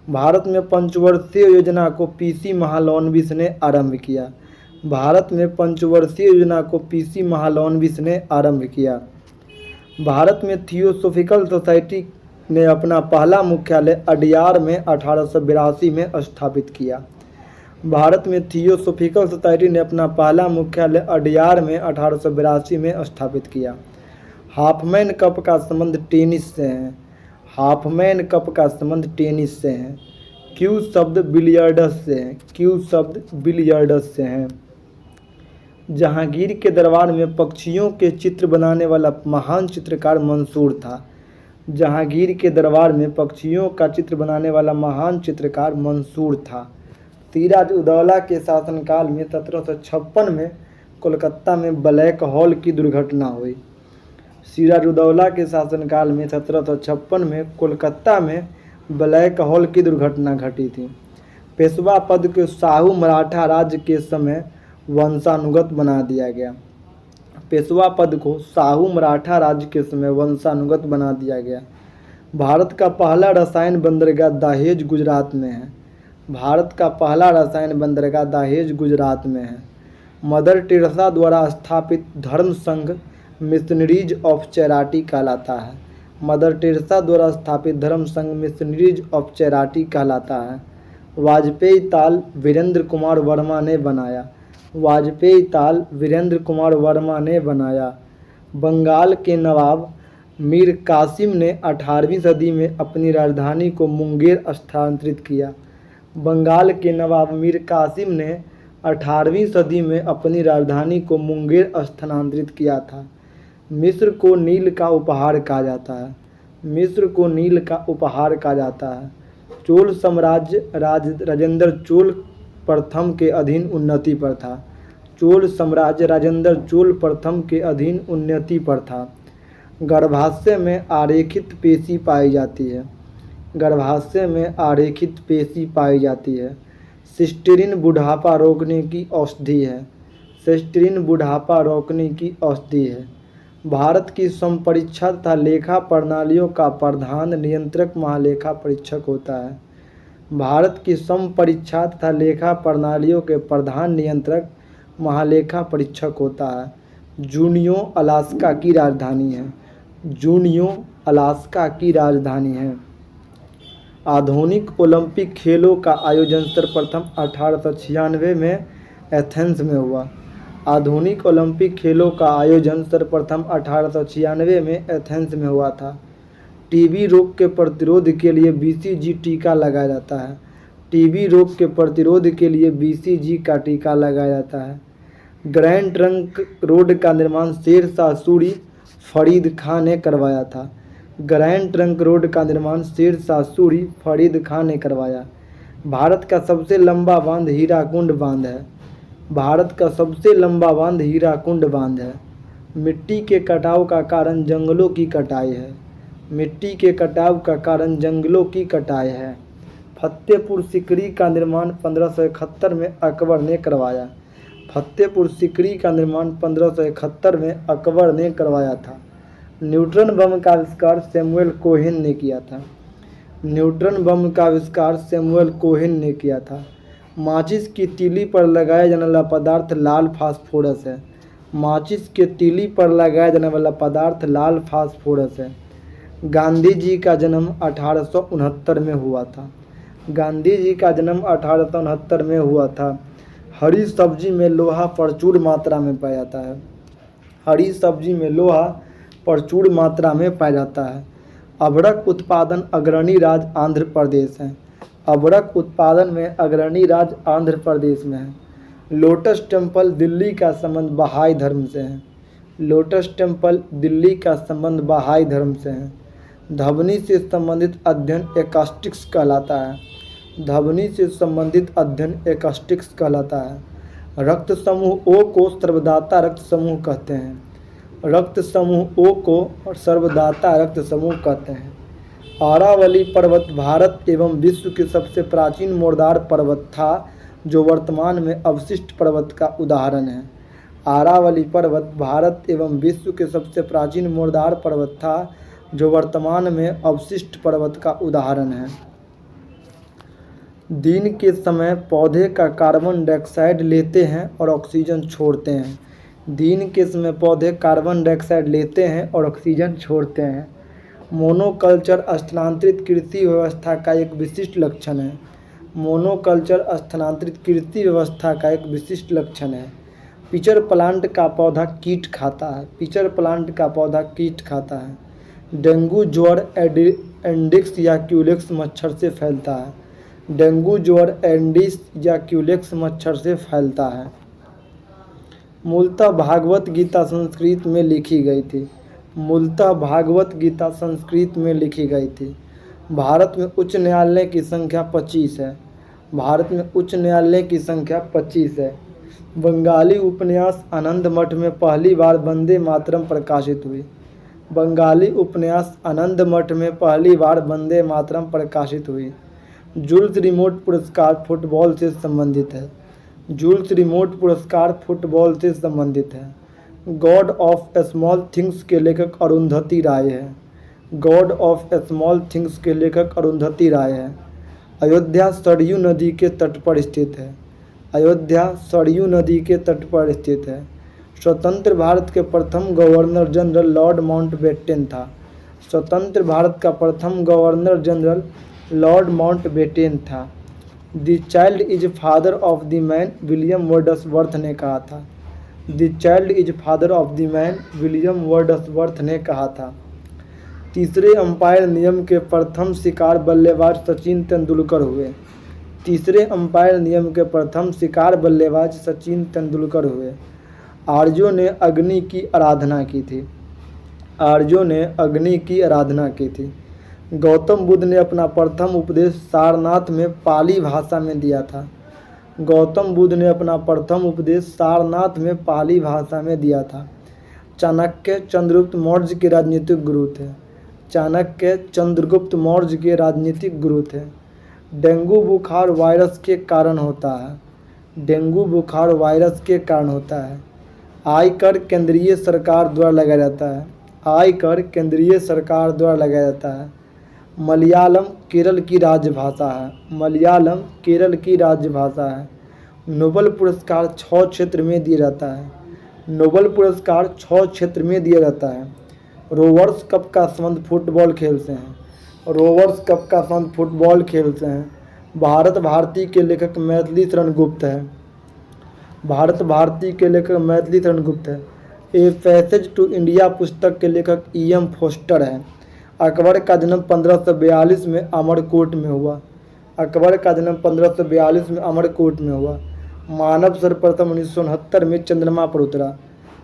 भारत में पंचवर्षीय योजना को PC महालनोबिस ने आरंभ किया। भारत में पंचवर्षीय योजना को PC महालनोबिस ने आरंभ किया। भारत में थियोसॉफिकल सोसाइटी ने अपना पहला मुख्यालय अडयार में 1882 में स्थापित किया। भारत में थियोसॉफिकल सोसाइटी ने अपना पहला मुख्यालय अडयार में 1882 में स्थापित किया। हाफमैन कप का संबंध टेनिस से है। हाफमैन कप का संबंध टेनिस से है। क्यू शब्द बिलियर्ड्स से है। क्यू शब्द बिलियर्ड्स से है। जहांगीर के दरबार में पक्षियों के चित्र बनाने वाला महान चित्रकार मंसूर था। जहांगीर के दरबार में पक्षियों का चित्र बनाने वाला महान चित्रकार मंसूर था। सिराज उदौला के शासनकाल में 1756 में कोलकाता में ब्लैक होल की दुर्घटना हुई। सिराज उदौला के शासनकाल में 1756 में कोलकाता में ब्लैक होल की दुर्घटना घटी थी। पेशवा पद को शाहू मराठा राज्य के समय वंशानुगत बना दिया गया। पेशवा पद को शाहू मराठा राज्य के समय वंशानुगत बना दिया गया। भारत का पहला रसायन बंदरगाह दहेज, गुजरात में है। भारत का पहला रसायन बंदरगाह दहेज, गुजरात में है। मदर टेरेसा द्वारा स्थापित धर्म संघ मिशनरीज ऑफ चैरिटी कहलाता है। मदर टेरेसा द्वारा स्थापित धर्म संघ मिशनरीज ऑफ चैरिटी कहलाता है। वाजपेयी ताल वीरेंद्र कुमार वर्मा ने बनाया। वाजपेयी ताल वीरेंद्र कुमार वर्मा ने बनाया। बंगाल के नवाब मीर कासिम ने 18वीं सदी में अपनी राजधानी को मुंगेर स्थानांतरित किया। बंगाल के नवाब मीर कासिम ने 18वीं सदी में अपनी राजधानी को मुंगेर स्थानांतरित किया था। मिस्र को नील का उपहार कहा जाता है। मिस्र को नील का उपहार कहा जाता है। चोल साम्राज्य राजेंद्र चोल प्रथम के अधीन उन्नति पर था। चोल साम्राज्य राजेंद्र चोल प्रथम के अधीन उन्नति पर था। गर्भाशय में आरेखित पेशी पाई जाती है। गर्भाशय में आरेखित पेशी पाई जाती है। सिस्टीन बुढ़ापा रोकने की औषधि है। सिस्टीन बुढ़ापा रोकने की औषधि है। भारत की संपरीक्षा तथा लेखा प्रणालियों का प्रधान नियंत्रक महालेखा परीक्षक होता है। भारत की सम परीक्षा तथा लेखा प्रणालियों के प्रधान नियंत्रक महालेखा परीक्षक होता है। जूनियो अलास्का की राजधानी है। जूनियो अलास्का की राजधानी है। आधुनिक ओलंपिक खेलों का आयोजन सर्वप्रथम 1896 में एथेंस में हुआ। आधुनिक ओलंपिक खेलों का आयोजन सर्वप्रथम 1896 में एथेंस में हुआ था। टीबी रोग के प्रतिरोध के लिए बीसीजी टीका लगाया जाता है। टीबी रोग के प्रतिरोध के लिए बीसीजी का टीका लगाया जाता है। ग्रैंड ट्रंक रोड का निर्माण शेर शाह सूरी फरीद खां ने करवाया था। ग्रैंड ट्रंक रोड का निर्माण शेर शाह सूरी फरीद खां ने करवाया। भारत का सबसे लंबा बांध हीराकुंड बांध है। भारत का सबसे लंबा बांध हीराकुंड बांध है। मिट्टी के कटाव का कारण जंगलों की कटाई है। मिट्टी के कटाव का कारण जंगलों की कटाई है। फतेहपुर सीकरी का निर्माण 1571 में अकबर ने करवाया। फतेहपुर सीकरी का निर्माण 1571 में अकबर ने करवाया था। न्यूट्रॉन बम का आविष्कार सैमुअल कोहेन ने किया था। न्यूट्रॉन बम का आविष्कार सैमुअल कोहेन ने किया था। माचिस की तीली पर लगाया जाने वाला पदार्थ लाल फास्फोरस है। माचिस के तीली पर लगाया जाने वाला पदार्थ लाल फास्फोरस है। गांधी जी का जन्म 1869 में हुआ था। गांधी जी का जन्म 1869 में हुआ था। हरी सब्जी में लोहा प्रचुर मात्रा में पाया जाता है। हरी सब्जी में लोहा प्रचुर मात्रा में पाया जाता है। अभ्रक उत्पादन अग्रणी राज्य आंध्र प्रदेश है। अभ्रक उत्पादन में अग्रणी राज्य आंध्र प्रदेश में है। लोटस टेम्पल दिल्ली का संबंध बहाई धर्म से है। लोटस टेम्पल दिल्ली का संबंध बहाई धर्म से है। ध्वनि से संबंधित अध्ययन एकॉस्टिक्स कहलाता है। ध्वनि से संबंधित अध्ययन एकॉस्टिक्स कहलाता है। रक्त समूह ओ को सर्वदाता रक्त समूह कहते हैं। रक्त समूह ओ को सर्वदाता रक्त समूह कहते हैं। अरावली पर्वत भारत एवं विश्व के सबसे प्राचीन मोरदार पर्वत था, जो वर्तमान में अवशिष्ट पर्वत का उदाहरण है। अरावली पर्वत भारत एवं विश्व के सबसे प्राचीन मोरदार पर्वत था, जो वर्तमान में अवशिष्ट पर्वत का उदाहरण है। दिन के समय पौधे का कार्बन डाइऑक्साइड लेते हैं और ऑक्सीजन छोड़ते हैं। दिन के समय पौधे कार्बन डाइऑक्साइड लेते हैं और ऑक्सीजन छोड़ते हैं। मोनोकल्चर स्थानांतरित कृषि व्यवस्था का एक विशिष्ट लक्षण है। मोनोकल्चर स्थानांतरित कृषि व्यवस्था का एक विशिष्ट लक्षण है। पिचर प्लांट का पौधा कीट खाता है। पिचर प्लांट का पौधा कीट खाता है। डेंगू ज्वर एडिस या क्यूलेक्स मच्छर से फैलता है। डेंगू ज्वर एडिस या क्यूलेक्स मच्छर से फैलता है। मूलतः भागवत गीता संस्कृत में लिखी गई थी। मूलतः भागवत गीता संस्कृत में लिखी गई थी। भारत में उच्च न्यायालय की संख्या 25 है। भारत में उच्च न्यायालय की संख्या 25 है। बंगाली उपन्यास आनंद मठ में पहली बार वंदे मातरम प्रकाशित हुई। बंगाली उपन्यास आनंद मठ में पहली बार वंदे मातरम प्रकाशित हुई। जूल्स रिमोट पुरस्कार फुटबॉल से संबंधित है। जूल्स रिमोट पुरस्कार फुटबॉल से संबंधित है। गॉड ऑफ स्मॉल थिंग्स के लेखक अरुंधति राय है। गॉड ऑफ स्मॉल थिंग्स के लेखक अरुंधति राय है। अयोध्या सरयू नदी के तट पर स्थित है। अयोध्या सरयू नदी के तट पर स्थित है। स्वतंत्र भारत के प्रथम गवर्नर जनरल लॉर्ड माउंटबेटन था। स्वतंत्र भारत का प्रथम गवर्नर जनरल लॉर्ड माउंटबेटन था। The child is father of the man William Wordsworth ने कहा था। The child is father of the man William Wordsworth ने कहा था। तीसरे अंपायर नियम के प्रथम शिकार बल्लेबाज सचिन तेंदुलकर हुए। तीसरे अंपायर नियम के प्रथम शिकार बल्लेबाज सचिन तेंदुलकर हुए। आर्यों ने अग्नि की आराधना की थी। आर्यों ने अग्नि की आराधना की थी। गौतम बुद्ध ने अपना प्रथम उपदेश सारनाथ में पाली भाषा में दिया था। गौतम बुद्ध ने अपना प्रथम उपदेश सारनाथ में पाली भाषा में दिया था। चाणक्य चंद्रगुप्त मौर्य के राजनीतिक गुरु थे। चाणक्य चंद्रगुप्त मौर्य के राजनीतिक गुरु थे। डेंगू बुखार वायरस के कारण होता है। डेंगू बुखार वायरस के कारण होता है। आयकर केंद्रीय सरकार द्वारा लगाया जाता है। आयकर केंद्रीय सरकार द्वारा लगाया जाता है। मलयालम केरल की राजभाषा है। मलयालम केरल की राजभाषा है। नोबेल पुरस्कार 6 क्षेत्र में दिया जाता है। नोबेल पुरस्कार 6 क्षेत्र में दिया जाता है। रोवर्स कप का संबंध फुटबॉल खेल से है। रोवर्स कप का संबंध फुटबॉल खेल से है। भारत भारती के लेखक मैथिली शरण गुप्त है। भारत भारती के लेखक मैथिली शरण गुप्त है। ए पैसेज टू इंडिया पुस्तक के लेखक E.M. फोस्टर हैं। अकबर का जन्म 1542 में अमरकोट में हुआ। अकबर का जन्म 1542 में अमरकोट में हुआ। मानव सर्वप्रथम 1969 में चंद्रमा पर उतरा।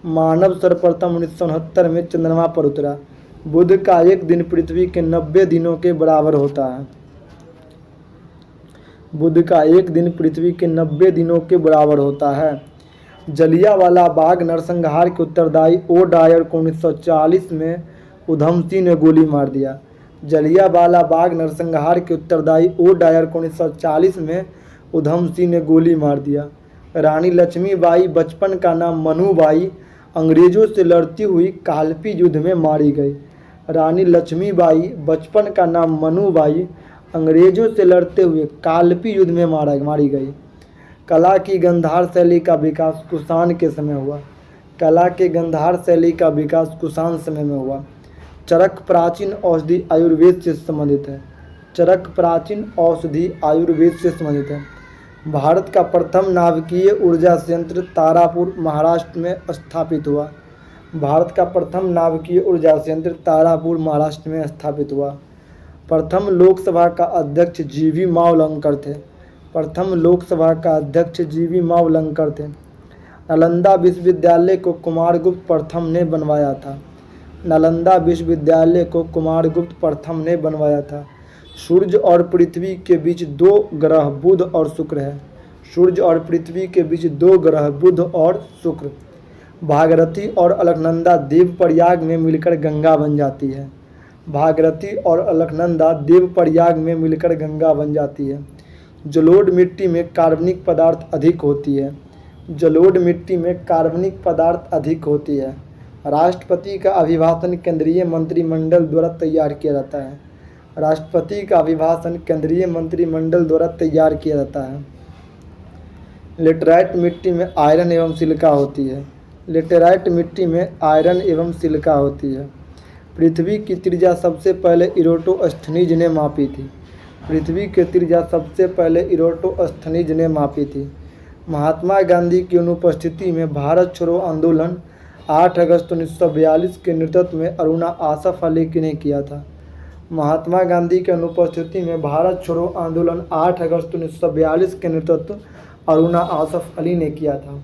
मानव सर्वप्रथम 1969 में चंद्रमा पर उतरा। बुध का एक दिन पृथ्वी के 90 दिनों के बराबर होता है। बुध का एक दिन पृथ्वी के 90 दिनों के बराबर होता है। जलियांवाला बाग नरसंहार के उत्तरदायी ओ डायर को 1940 में उधम सिंह ने गोली मार दिया। जलियांवाला बाग नरसंहार के उत्तरदायी ओ डायर को 1940 में उधम सिंह ने गोली मार दिया। रानी लक्ष्मीबाई बचपन का नाम मनुबाई अंग्रेजों से लड़ती हुई कालपी युद्ध में मारी गई। रानी लक्ष्मीबाई बचपन का नाम मनुबाई अंग्रेजों से लड़ते हुए कालपी युद्ध में मारी गई। कला की गंधार शैली का विकास कुषाण के समय हुआ। कला के गंधार शैली का विकास कुषाण समय में हुआ। चरक प्राचीन औषधि आयुर्वेद से संबंधित है। चरक प्राचीन औषधि आयुर्वेद से संबंधित है। भारत का प्रथम नाभिकीय ऊर्जा संयंत्र तारापुर महाराष्ट्र में स्थापित हुआ। भारत का प्रथम नाभिकीय ऊर्जा संयंत्र तारापुर महाराष्ट्र में स्थापित हुआ। प्रथम लोकसभा का अध्यक्ष GV मावलंकर थे। प्रथम लोकसभा का अध्यक्ष GV मावलंकर थे। नालंदा विश्वविद्यालय को कुमारगुप्त प्रथम ने बनवाया था। नालंदा विश्वविद्यालय को कुमारगुप्त प्रथम ने बनवाया था। सूर्य और पृथ्वी के बीच 2 ग्रह बुध और शुक्र है। सूर्य और पृथ्वी के बीच 2 ग्रह बुध और शुक्र। भागीरथी और अलकनंदा देवप्रयाग में मिलकर गंगा बन जाती है। भागीरथी और अलकनंदा देवप्रयाग में मिलकर गंगा बन जाती है। जलोढ़ मिट्टी में कार्बनिक पदार्थ अधिक होती है। जलोढ़ मिट्टी में कार्बनिक पदार्थ अधिक होती है। राष्ट्रपति का अभिभाषण केंद्रीय मंत्रिमंडल द्वारा तैयार किया जाता है। राष्ट्रपति का अभिभाषण केंद्रीय मंत्रिमंडल द्वारा तैयार किया जाता है। लेटराइट मिट्टी में आयरन एवं सिलिका होती है। लेटराइट मिट्टी में आयरन एवं सिलिका होती है। पृथ्वी की त्रिज्या सबसे पहले इरोटोस्थनीज ने मापी थी। पृथ्वी की त्रिज्या सबसे पहले इरोटोस्थनीज ने मापी थी। महात्मा गांधी की अनुपस्थिति में भारत छोड़ो आंदोलन 8 अगस्त 1942 के नेतृत्व में अरुणा आसफ अली ने किया था। महात्मा गांधी की अनुपस्थिति में भारत छोड़ो आंदोलन 8 अगस्त 1942 के नेतृत्व अरुणा आसफ अली ने किया था।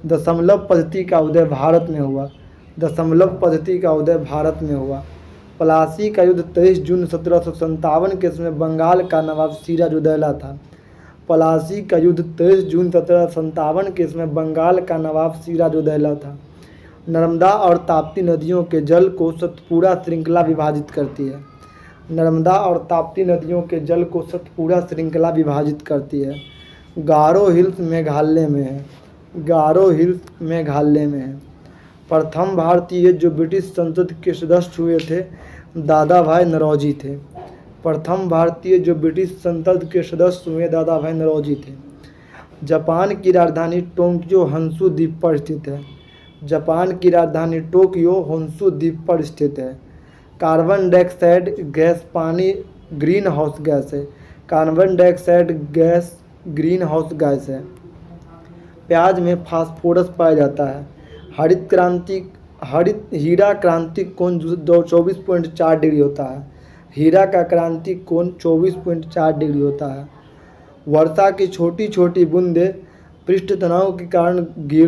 दशमलव पद्धति का उदय भारत में हुआ। दशमलव पद्धति का उदय भारत में हुआ। प्लासी का युद्ध 23 जून 1757 के समय बंगाल का नवाब सिराजुद्दौला था। प्लासी का युद्ध 23 जून 1757 के समय बंगाल का नवाब सिराजुद्दौला था। नर्मदा और ताप्ती नदियों के जल को सतपुड़ा श्रृंखला विभाजित करती है। नर्मदा और ताप्ती नदियों के जल को सतपुड़ा श्रृंखला विभाजित करती है। गारो हिल्स मेघालय में है। गारो हिल्स मेघालय में है। प्रथम भारतीय जो ब्रिटिश संसद के सदस्य हुए थे दादा भाई नौरोजी थे। प्रथम भारतीय जो ब्रिटिश संसद के सदस्य हुए दादा भाई नौरोजी थे। जापान की राजधानी टोक्यो होन्शु द्वीप पर स्थित है। जापान की राजधानी टोक्यो होन्शु द्वीप पर स्थित है। कार्बन डाइऑक्साइड गैस पानी ग्रीन हाउस गैस है। Carbon dioxide gas green house gas है। प्याज में फास्फोरस पाया जाता है। हीरा क्रांति कोण 24.4 डिग्री होता है। हीरा का क्रांति कोण 24.4 डिग्री होता है। वर्षा की छोटी छोटी बूंदें पृष्ठ तनाव के कारण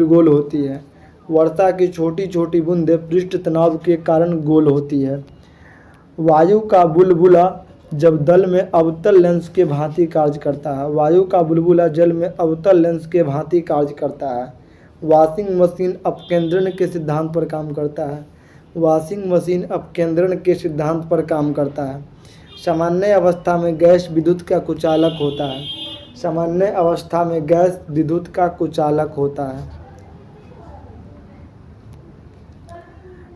गोल होती है। वर्षा की छोटी छोटी बूंदें पृष्ठ तनाव के कारण गोल होती है। वायु का बुलबुला जब जल में अवतल लेंस के भांति कार्य करता है। वायु का बुलबुला जल में अवतल लेंस के भांति कार्य करता है। वॉशिंग मशीन अपकेंद्रण के सिद्धांत पर काम करता है। वॉशिंग मशीन अपकेंद्रण के सिद्धांत पर काम करता है। सामान्य अवस्था में गैस विद्युत का कुचालक होता है। सामान्य अवस्था में गैस विद्युत का कुचालक होता है।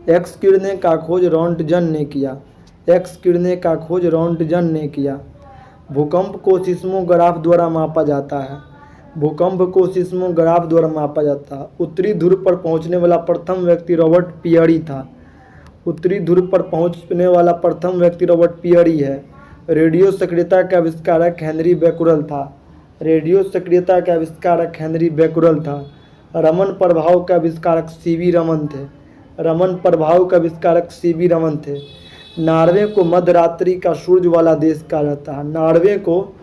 एक्स किरणें का खोज रोंटगन ने किया। एक्स किरणें का खोज रॉन्टजन ने किया। भूकंप को सिस्मोग्राफ द्वारा मापा जाता है। भूकंप को सिस्मोग्राफ द्वारा मापा जाता है। उत्तरी ध्रुव पर पहुंचने वाला प्रथम व्यक्ति रॉबर्ट पियरी था। उत्तरी ध्रुव पर पहुंचने वाला प्रथम व्यक्ति रॉबर्ट पियरी है। रेडियो सक्रियता के आविष्कारक हेनरी बैकुरल था। रेडियो सक्रियता के आविष्कारक हेनरी बैकुरल था। रमन प्रभाव के आविष्कारक सीवी रमन थे। रमन प्रभाव के आविष्कारक सीवी रमन थे। नॉर्वे को मध्यरात्रि का सूर्य वाला देश कहा जाता है। नॉर्वे को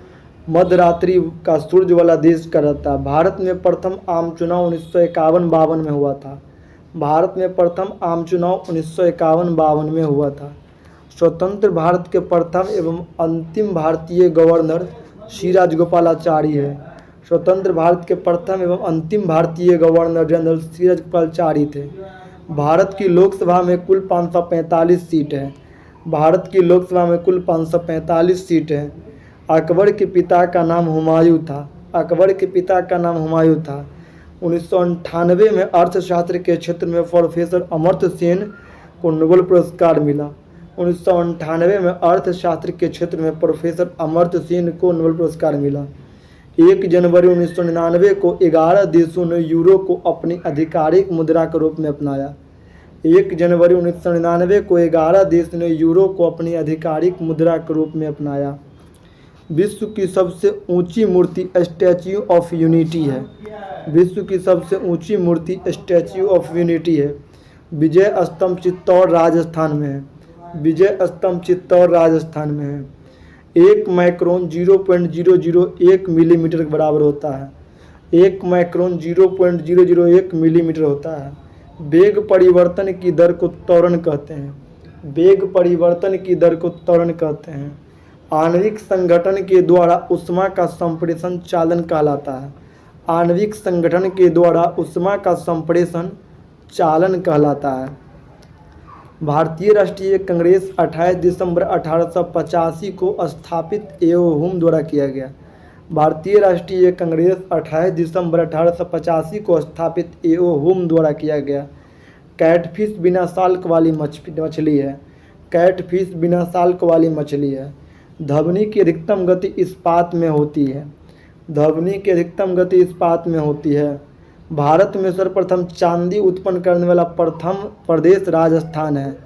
मध्यरात्रि का सूर्य वाला देश कहा जाता है। भारत में प्रथम आम चुनाव 1951-52 में हुआ था। भारत में प्रथम आम चुनाव 1951-52 में हुआ था। स्वतंत्र भारत के प्रथम एवं अंतिम भारतीय गवर्नर श्री राजगोपालाचारी है। स्वतंत्र भारत के प्रथम एवं अंतिम भारतीय गवर्नर जनरल श्री राजगोपालाचारी थे। भारत की लोकसभा में कुल 545 सीट है। भारत की लोकसभा में कुल 545 सीट है। अकबर के पिता का नाम हुमायूं था। अकबर के पिता का नाम हुमायूं था। 1998 में अर्थशास्त्र के क्षेत्र में प्रोफेसर अमर्त्य सेन को नोबेल पुरस्कार मिला। 1998 में अर्थशास्त्र के क्षेत्र में प्रोफेसर अमर्त्य सेन को नोबेल पुरस्कार मिला। 1 जनवरी 1999 को 11 देशों ने यूरो को अपनी आधिकारिक मुद्रा के रूप में अपनाया। 1 जनवरी 1999 को 11 देश ने यूरो को अपनी आधिकारिक मुद्रा के रूप में अपनाया। विश्व की सबसे ऊंची मूर्ति स्टैच्यू ऑफ यूनिटी है। विश्व की सबसे ऊंची मूर्ति स्टैच्यू ऑफ यूनिटी है। विजय स्तंभ चित्तौड़ राजस्थान में है। विजय स्तंभ चित्तौड़ राजस्थान में है। 1 माइक्रोन 0.001 मिलीमीटर के बराबर होता है। 1 माइक्रोन 0.001 मिलीमीटर होता है। वेग परिवर्तन की दर को त्वरण कहते हैं। वेग परिवर्तन की दर को त्वरण कहते हैं। आणविक संगठन के द्वारा ऊष्मा का संप्रेषण चालन कहलाता है। आणविक संगठन के द्वारा ऊष्मा का संप्रेषण चालन कहलाता है। भारतीय राष्ट्रीय कांग्रेस 28 दिसंबर 1885 को स्थापित एओ हुम द्वारा किया गया। भारतीय राष्ट्रीय कांग्रेस 28 दिसंबर 1885 को स्थापित एओ हुम द्वारा किया गया। कैटफिश बिना साल्क वाली मछली है। कैटफिश बिना साल्क वाली मछली है। ध्वनि की अधिकतम गति इस्पात में होती है। ध्वनि की अधिकतम गति इस्पात में होती है। भारत में सर्वप्रथम चांदी उत्पन्न करने वाला प्रथम प्रदेश राजस्थान है।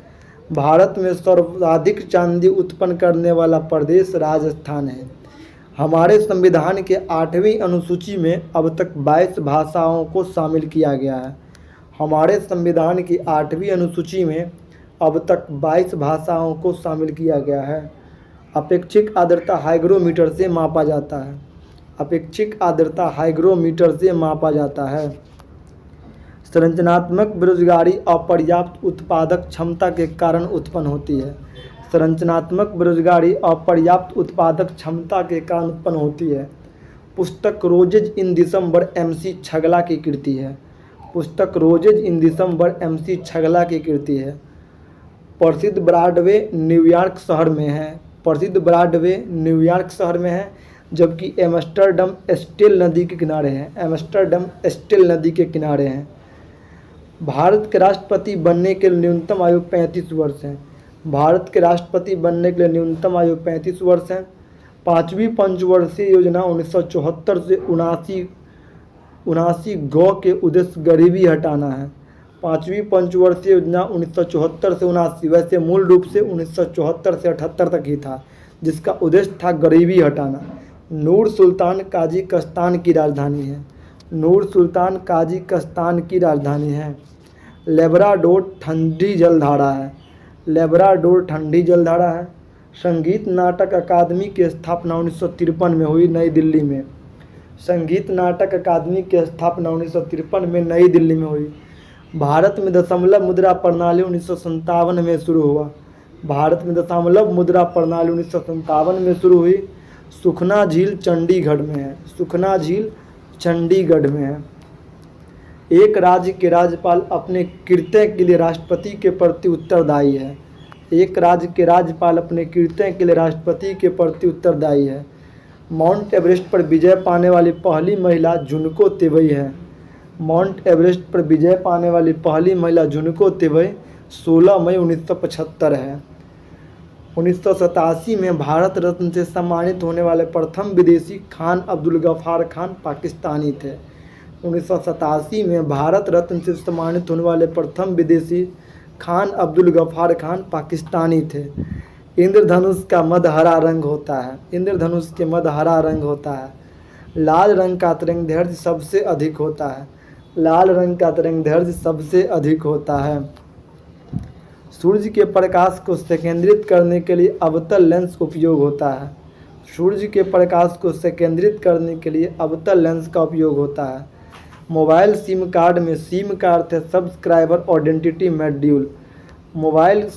भारत में सर्वाधिक चांदी उत्पन्न करने वाला प्रदेश राजस्थान है। हमारे संविधान के 8वीं अनुसूची में अब तक 22 भाषाओं को शामिल किया गया है। हमारे संविधान की 8वीं अनुसूची में अब तक 22 भाषाओं को शामिल किया गया है। अपेक्षिक आर्द्रता हाइग्रोमीटर से मापा जाता है। अपेक्षिक आर्द्रता हाइग्रोमीटर से मापा जाता है। संरचनात्मक बेरोजगारी अपर्याप्त उत्पादक क्षमता के कारण उत्पन्न होती है। संरचनात्मक बेरोजगारी अपर्याप्त उत्पादक क्षमता के कारण उत्पन्न होती है। पुस्तक रोजेज इन दिसंबर MC छगला की कृति है। पुस्तक रोजेज इन दिसंबर MC छगला की कृति है। प्रसिद्ध ब्रॉडवे न्यूयॉर्क शहर में है। प्रसिद्ध ब्रॉडवे न्यूयॉर्क शहर में है, जबकि एम्स्टर्डम स्टेल नदी के किनारे है। एम्स्टर्डम स्टेल नदी के किनारे हैं। भारत के राष्ट्रपति बनने के लिए न्यूनतम आयु 35 वर्ष है। भारत के राष्ट्रपति बनने के लिए न्यूनतम आयु 35 वर्ष है। 5वीं पंचवर्षीय योजना 1974 से 79 गौ के उद्देश्य गरीबी हटाना है। 5वीं पंचवर्षीय योजना 1974 से 79, वैसे मूल रूप से 1974 से 78 तक ही था, जिसका उद्देश्य था गरीबी हटाना। नूर सुल्तान काजिकिस्तान की राजधानी है। नूर सुल्तान काजिकिस्तान की राजधानी है। लेब्राडोर ठंडी जलधारा है। लेब्राडोर ठंडी जलधारा है। संगीत नाटक अकादमी की स्थापना 1953 में हुई नई दिल्ली में। संगीत नाटक अकादमी की स्थापना 1953 में नई दिल्ली में हुई। भारत में दशमलव मुद्रा प्रणाली 1957 में शुरू हुआ। भारत में दशमलव मुद्रा प्रणाली 1957 में शुरू हुई। सुखना झील चंडीगढ़ में है। सुखना झील चंडीगढ़ में है। एक राज्य के राज्यपाल अपने कृत्य के लिए राष्ट्रपति के प्रति उत्तरदायी है। एक राज्य के राज्यपाल अपने कृत्य के लिए राष्ट्रपति के प्रति उत्तरदायी है। माउंट एवरेस्ट पर विजय पाने वाली पहली महिला जुनको तेवई है। माउंट एवरेस्ट पर विजय पाने वाली पहली महिला जुनको तेवई 16 मई 1975 है। 1987 में भारत रत्न से सम्मानित होने वाले प्रथम विदेशी खान अब्दुल गफ्फार खान पाकिस्तानी थे। 1987 में भारत रत्न से सम्मानित होने वाले प्रथम विदेशी खान अब्दुल गफ्फार खान पाकिस्तानी थे। इंद्रधनुष का मध्य हरा रंग होता है। इंद्रधनुष के मध्य हरा रंग होता है। लाल रंग का तरंगदैर्घ्य सबसे अधिक होता है। लाल रंग का तरंगदैर्घ्य सबसे अधिक होता है। सूर्य के प्रकाश को संकेंद्रित करने के लिए अवतल लेंस उपयोग होता है। सूर्य के प्रकाश को संकेंद्रित करने के लिए अवतल लेंस का उपयोग होता है। मोबाइल सिम कार्ड में सिम का अर्थ है subscriber identity module. Mobile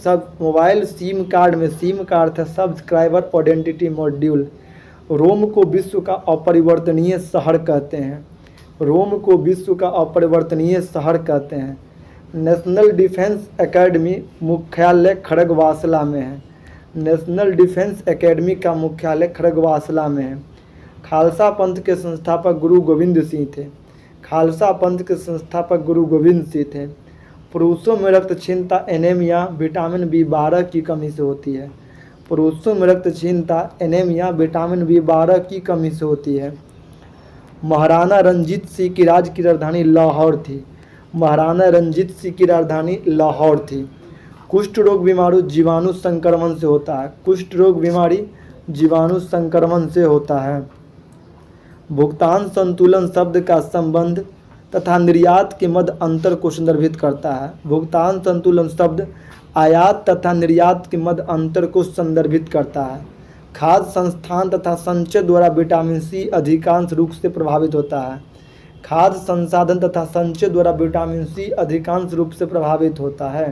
SIM card में सिम का अर्थ है सब्सक्राइबर आइडेंटिटी मॉड्यूल। रोम को विश्व का अपरिवर्तनीय शहर कहते हैं। रोम को विश्व का अपरिवर्तनीय शहर कहते हैं। नेशनल डिफेंस एकेडमी मुख्यालय खड़गवासला में है। नेशनल डिफेंस एकेडमी का मुख्यालय खड़गवासला में है। खालसा पंथ के संस्थापक गुरु गोविंद सिंह थे। खालसा पंथ के संस्थापक गुरु गोविंद सिंह थे। पुरुषों में रक्तहीनता एनीमिया विटामिन B12 की कमी से होती है। पुरुषों में रक्तहीनता एनीमिया विटामिन B12 की कमी से होती है। महाराणा रंजीत सिंह की राज्य की राजधानी लाहौर थी। महाराणा रंजीत सिंह की राजधानी लाहौर थी। कुष्ठ रोग बीमारी जीवाणु संक्रमण से होता है। कुष्ठ रोग बीमारी जीवाणु संक्रमण से होता है। भुगतान संतुलन शब्द का संबंध तथा निर्यात के मध्य अंतर को संदर्भित करता है। भुगतान संतुलन शब्द आयात तथा निर्यात के मध्य अंतर को संदर्भित करता है। खाद्य संस्थान तथा संचय द्वारा विटामिन C अधिकांश रूप से प्रभावित होता है। खाद्य संसाधन तथा संचय द्वारा विटामिन C अधिकांश रूप से प्रभावित होता है।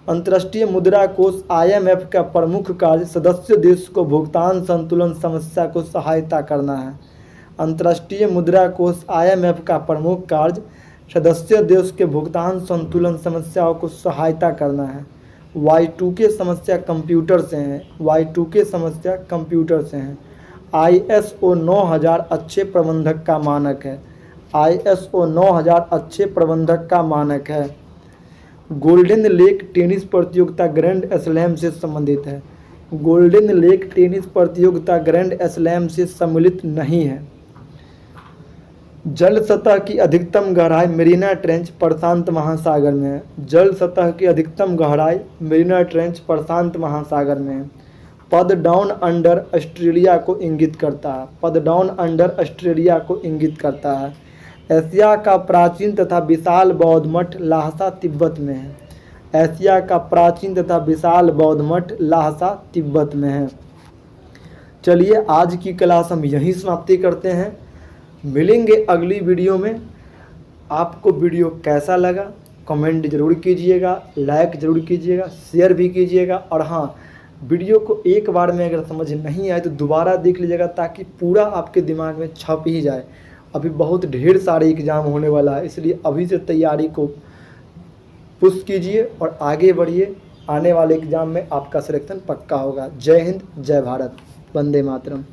अंतर्राष्ट्रीय मुद्रा कोष IMF का प्रमुख कार्य सदस्य देश को भुगतान संतुलन समस्या को सहायता करना है। अंतर्राष्ट्रीय मुद्रा कोष IMF का प्रमुख कार्य सदस्य देश के भुगतान संतुलन समस्याओं को सहायता करना है। Y2K समस्या कंप्यूटर से है। Y2K समस्या कंप्यूटर से है। ISO 9000 अच्छे प्रबंधक का मानक है। ISO 9000 अच्छे प्रबंधक का मानक है। गोल्डन लेक टेनिस प्रतियोगिता ग्रैंड स्लैम से संबंधित है। गोल्डन लेक टेनिस प्रतियोगिता ग्रैंड स्लैम से सम्मिलित नहीं है। जल सतह की अधिकतम गहराई मेरिना ट्रेंच प्रशांत महासागर में है। जल सतह की अधिकतम गहराई मेरिना ट्रेंच प्रशांत महासागर में है। पद डाउन अंडर ऑस्ट्रेलिया को इंगित करता है। पद डाउन अंडर ऑस्ट्रेलिया को इंगित करता है। एशिया का प्राचीन तथा विशाल बौद्ध मठ लाहसा तिब्बत में है। एशिया का प्राचीन तथा विशाल बौद्ध मठ लाहसा तिब्बत में है। चलिए आज की क्लास हम यहीं समाप्ति करते हैं। मिलेंगे अगली वीडियो में। आपको वीडियो कैसा लगा कमेंट ज़रूर कीजिएगा, लाइक ज़रूर कीजिएगा, शेयर भी कीजिएगा। और हाँ, वीडियो को एक बार में अगर समझ नहीं आए तो दोबारा देख लीजिएगा ताकि पूरा आपके दिमाग में छप ही जाए। अभी बहुत ढेर सारे एग्ज़ाम होने वाला है, इसलिए अभी से तैयारी को पुश कीजिए और आगे बढ़िए। आने वाले एग्ज़ाम में आपका सिलेक्शन पक्का होगा। जय हिंद, जय भारत, वंदे मातरम।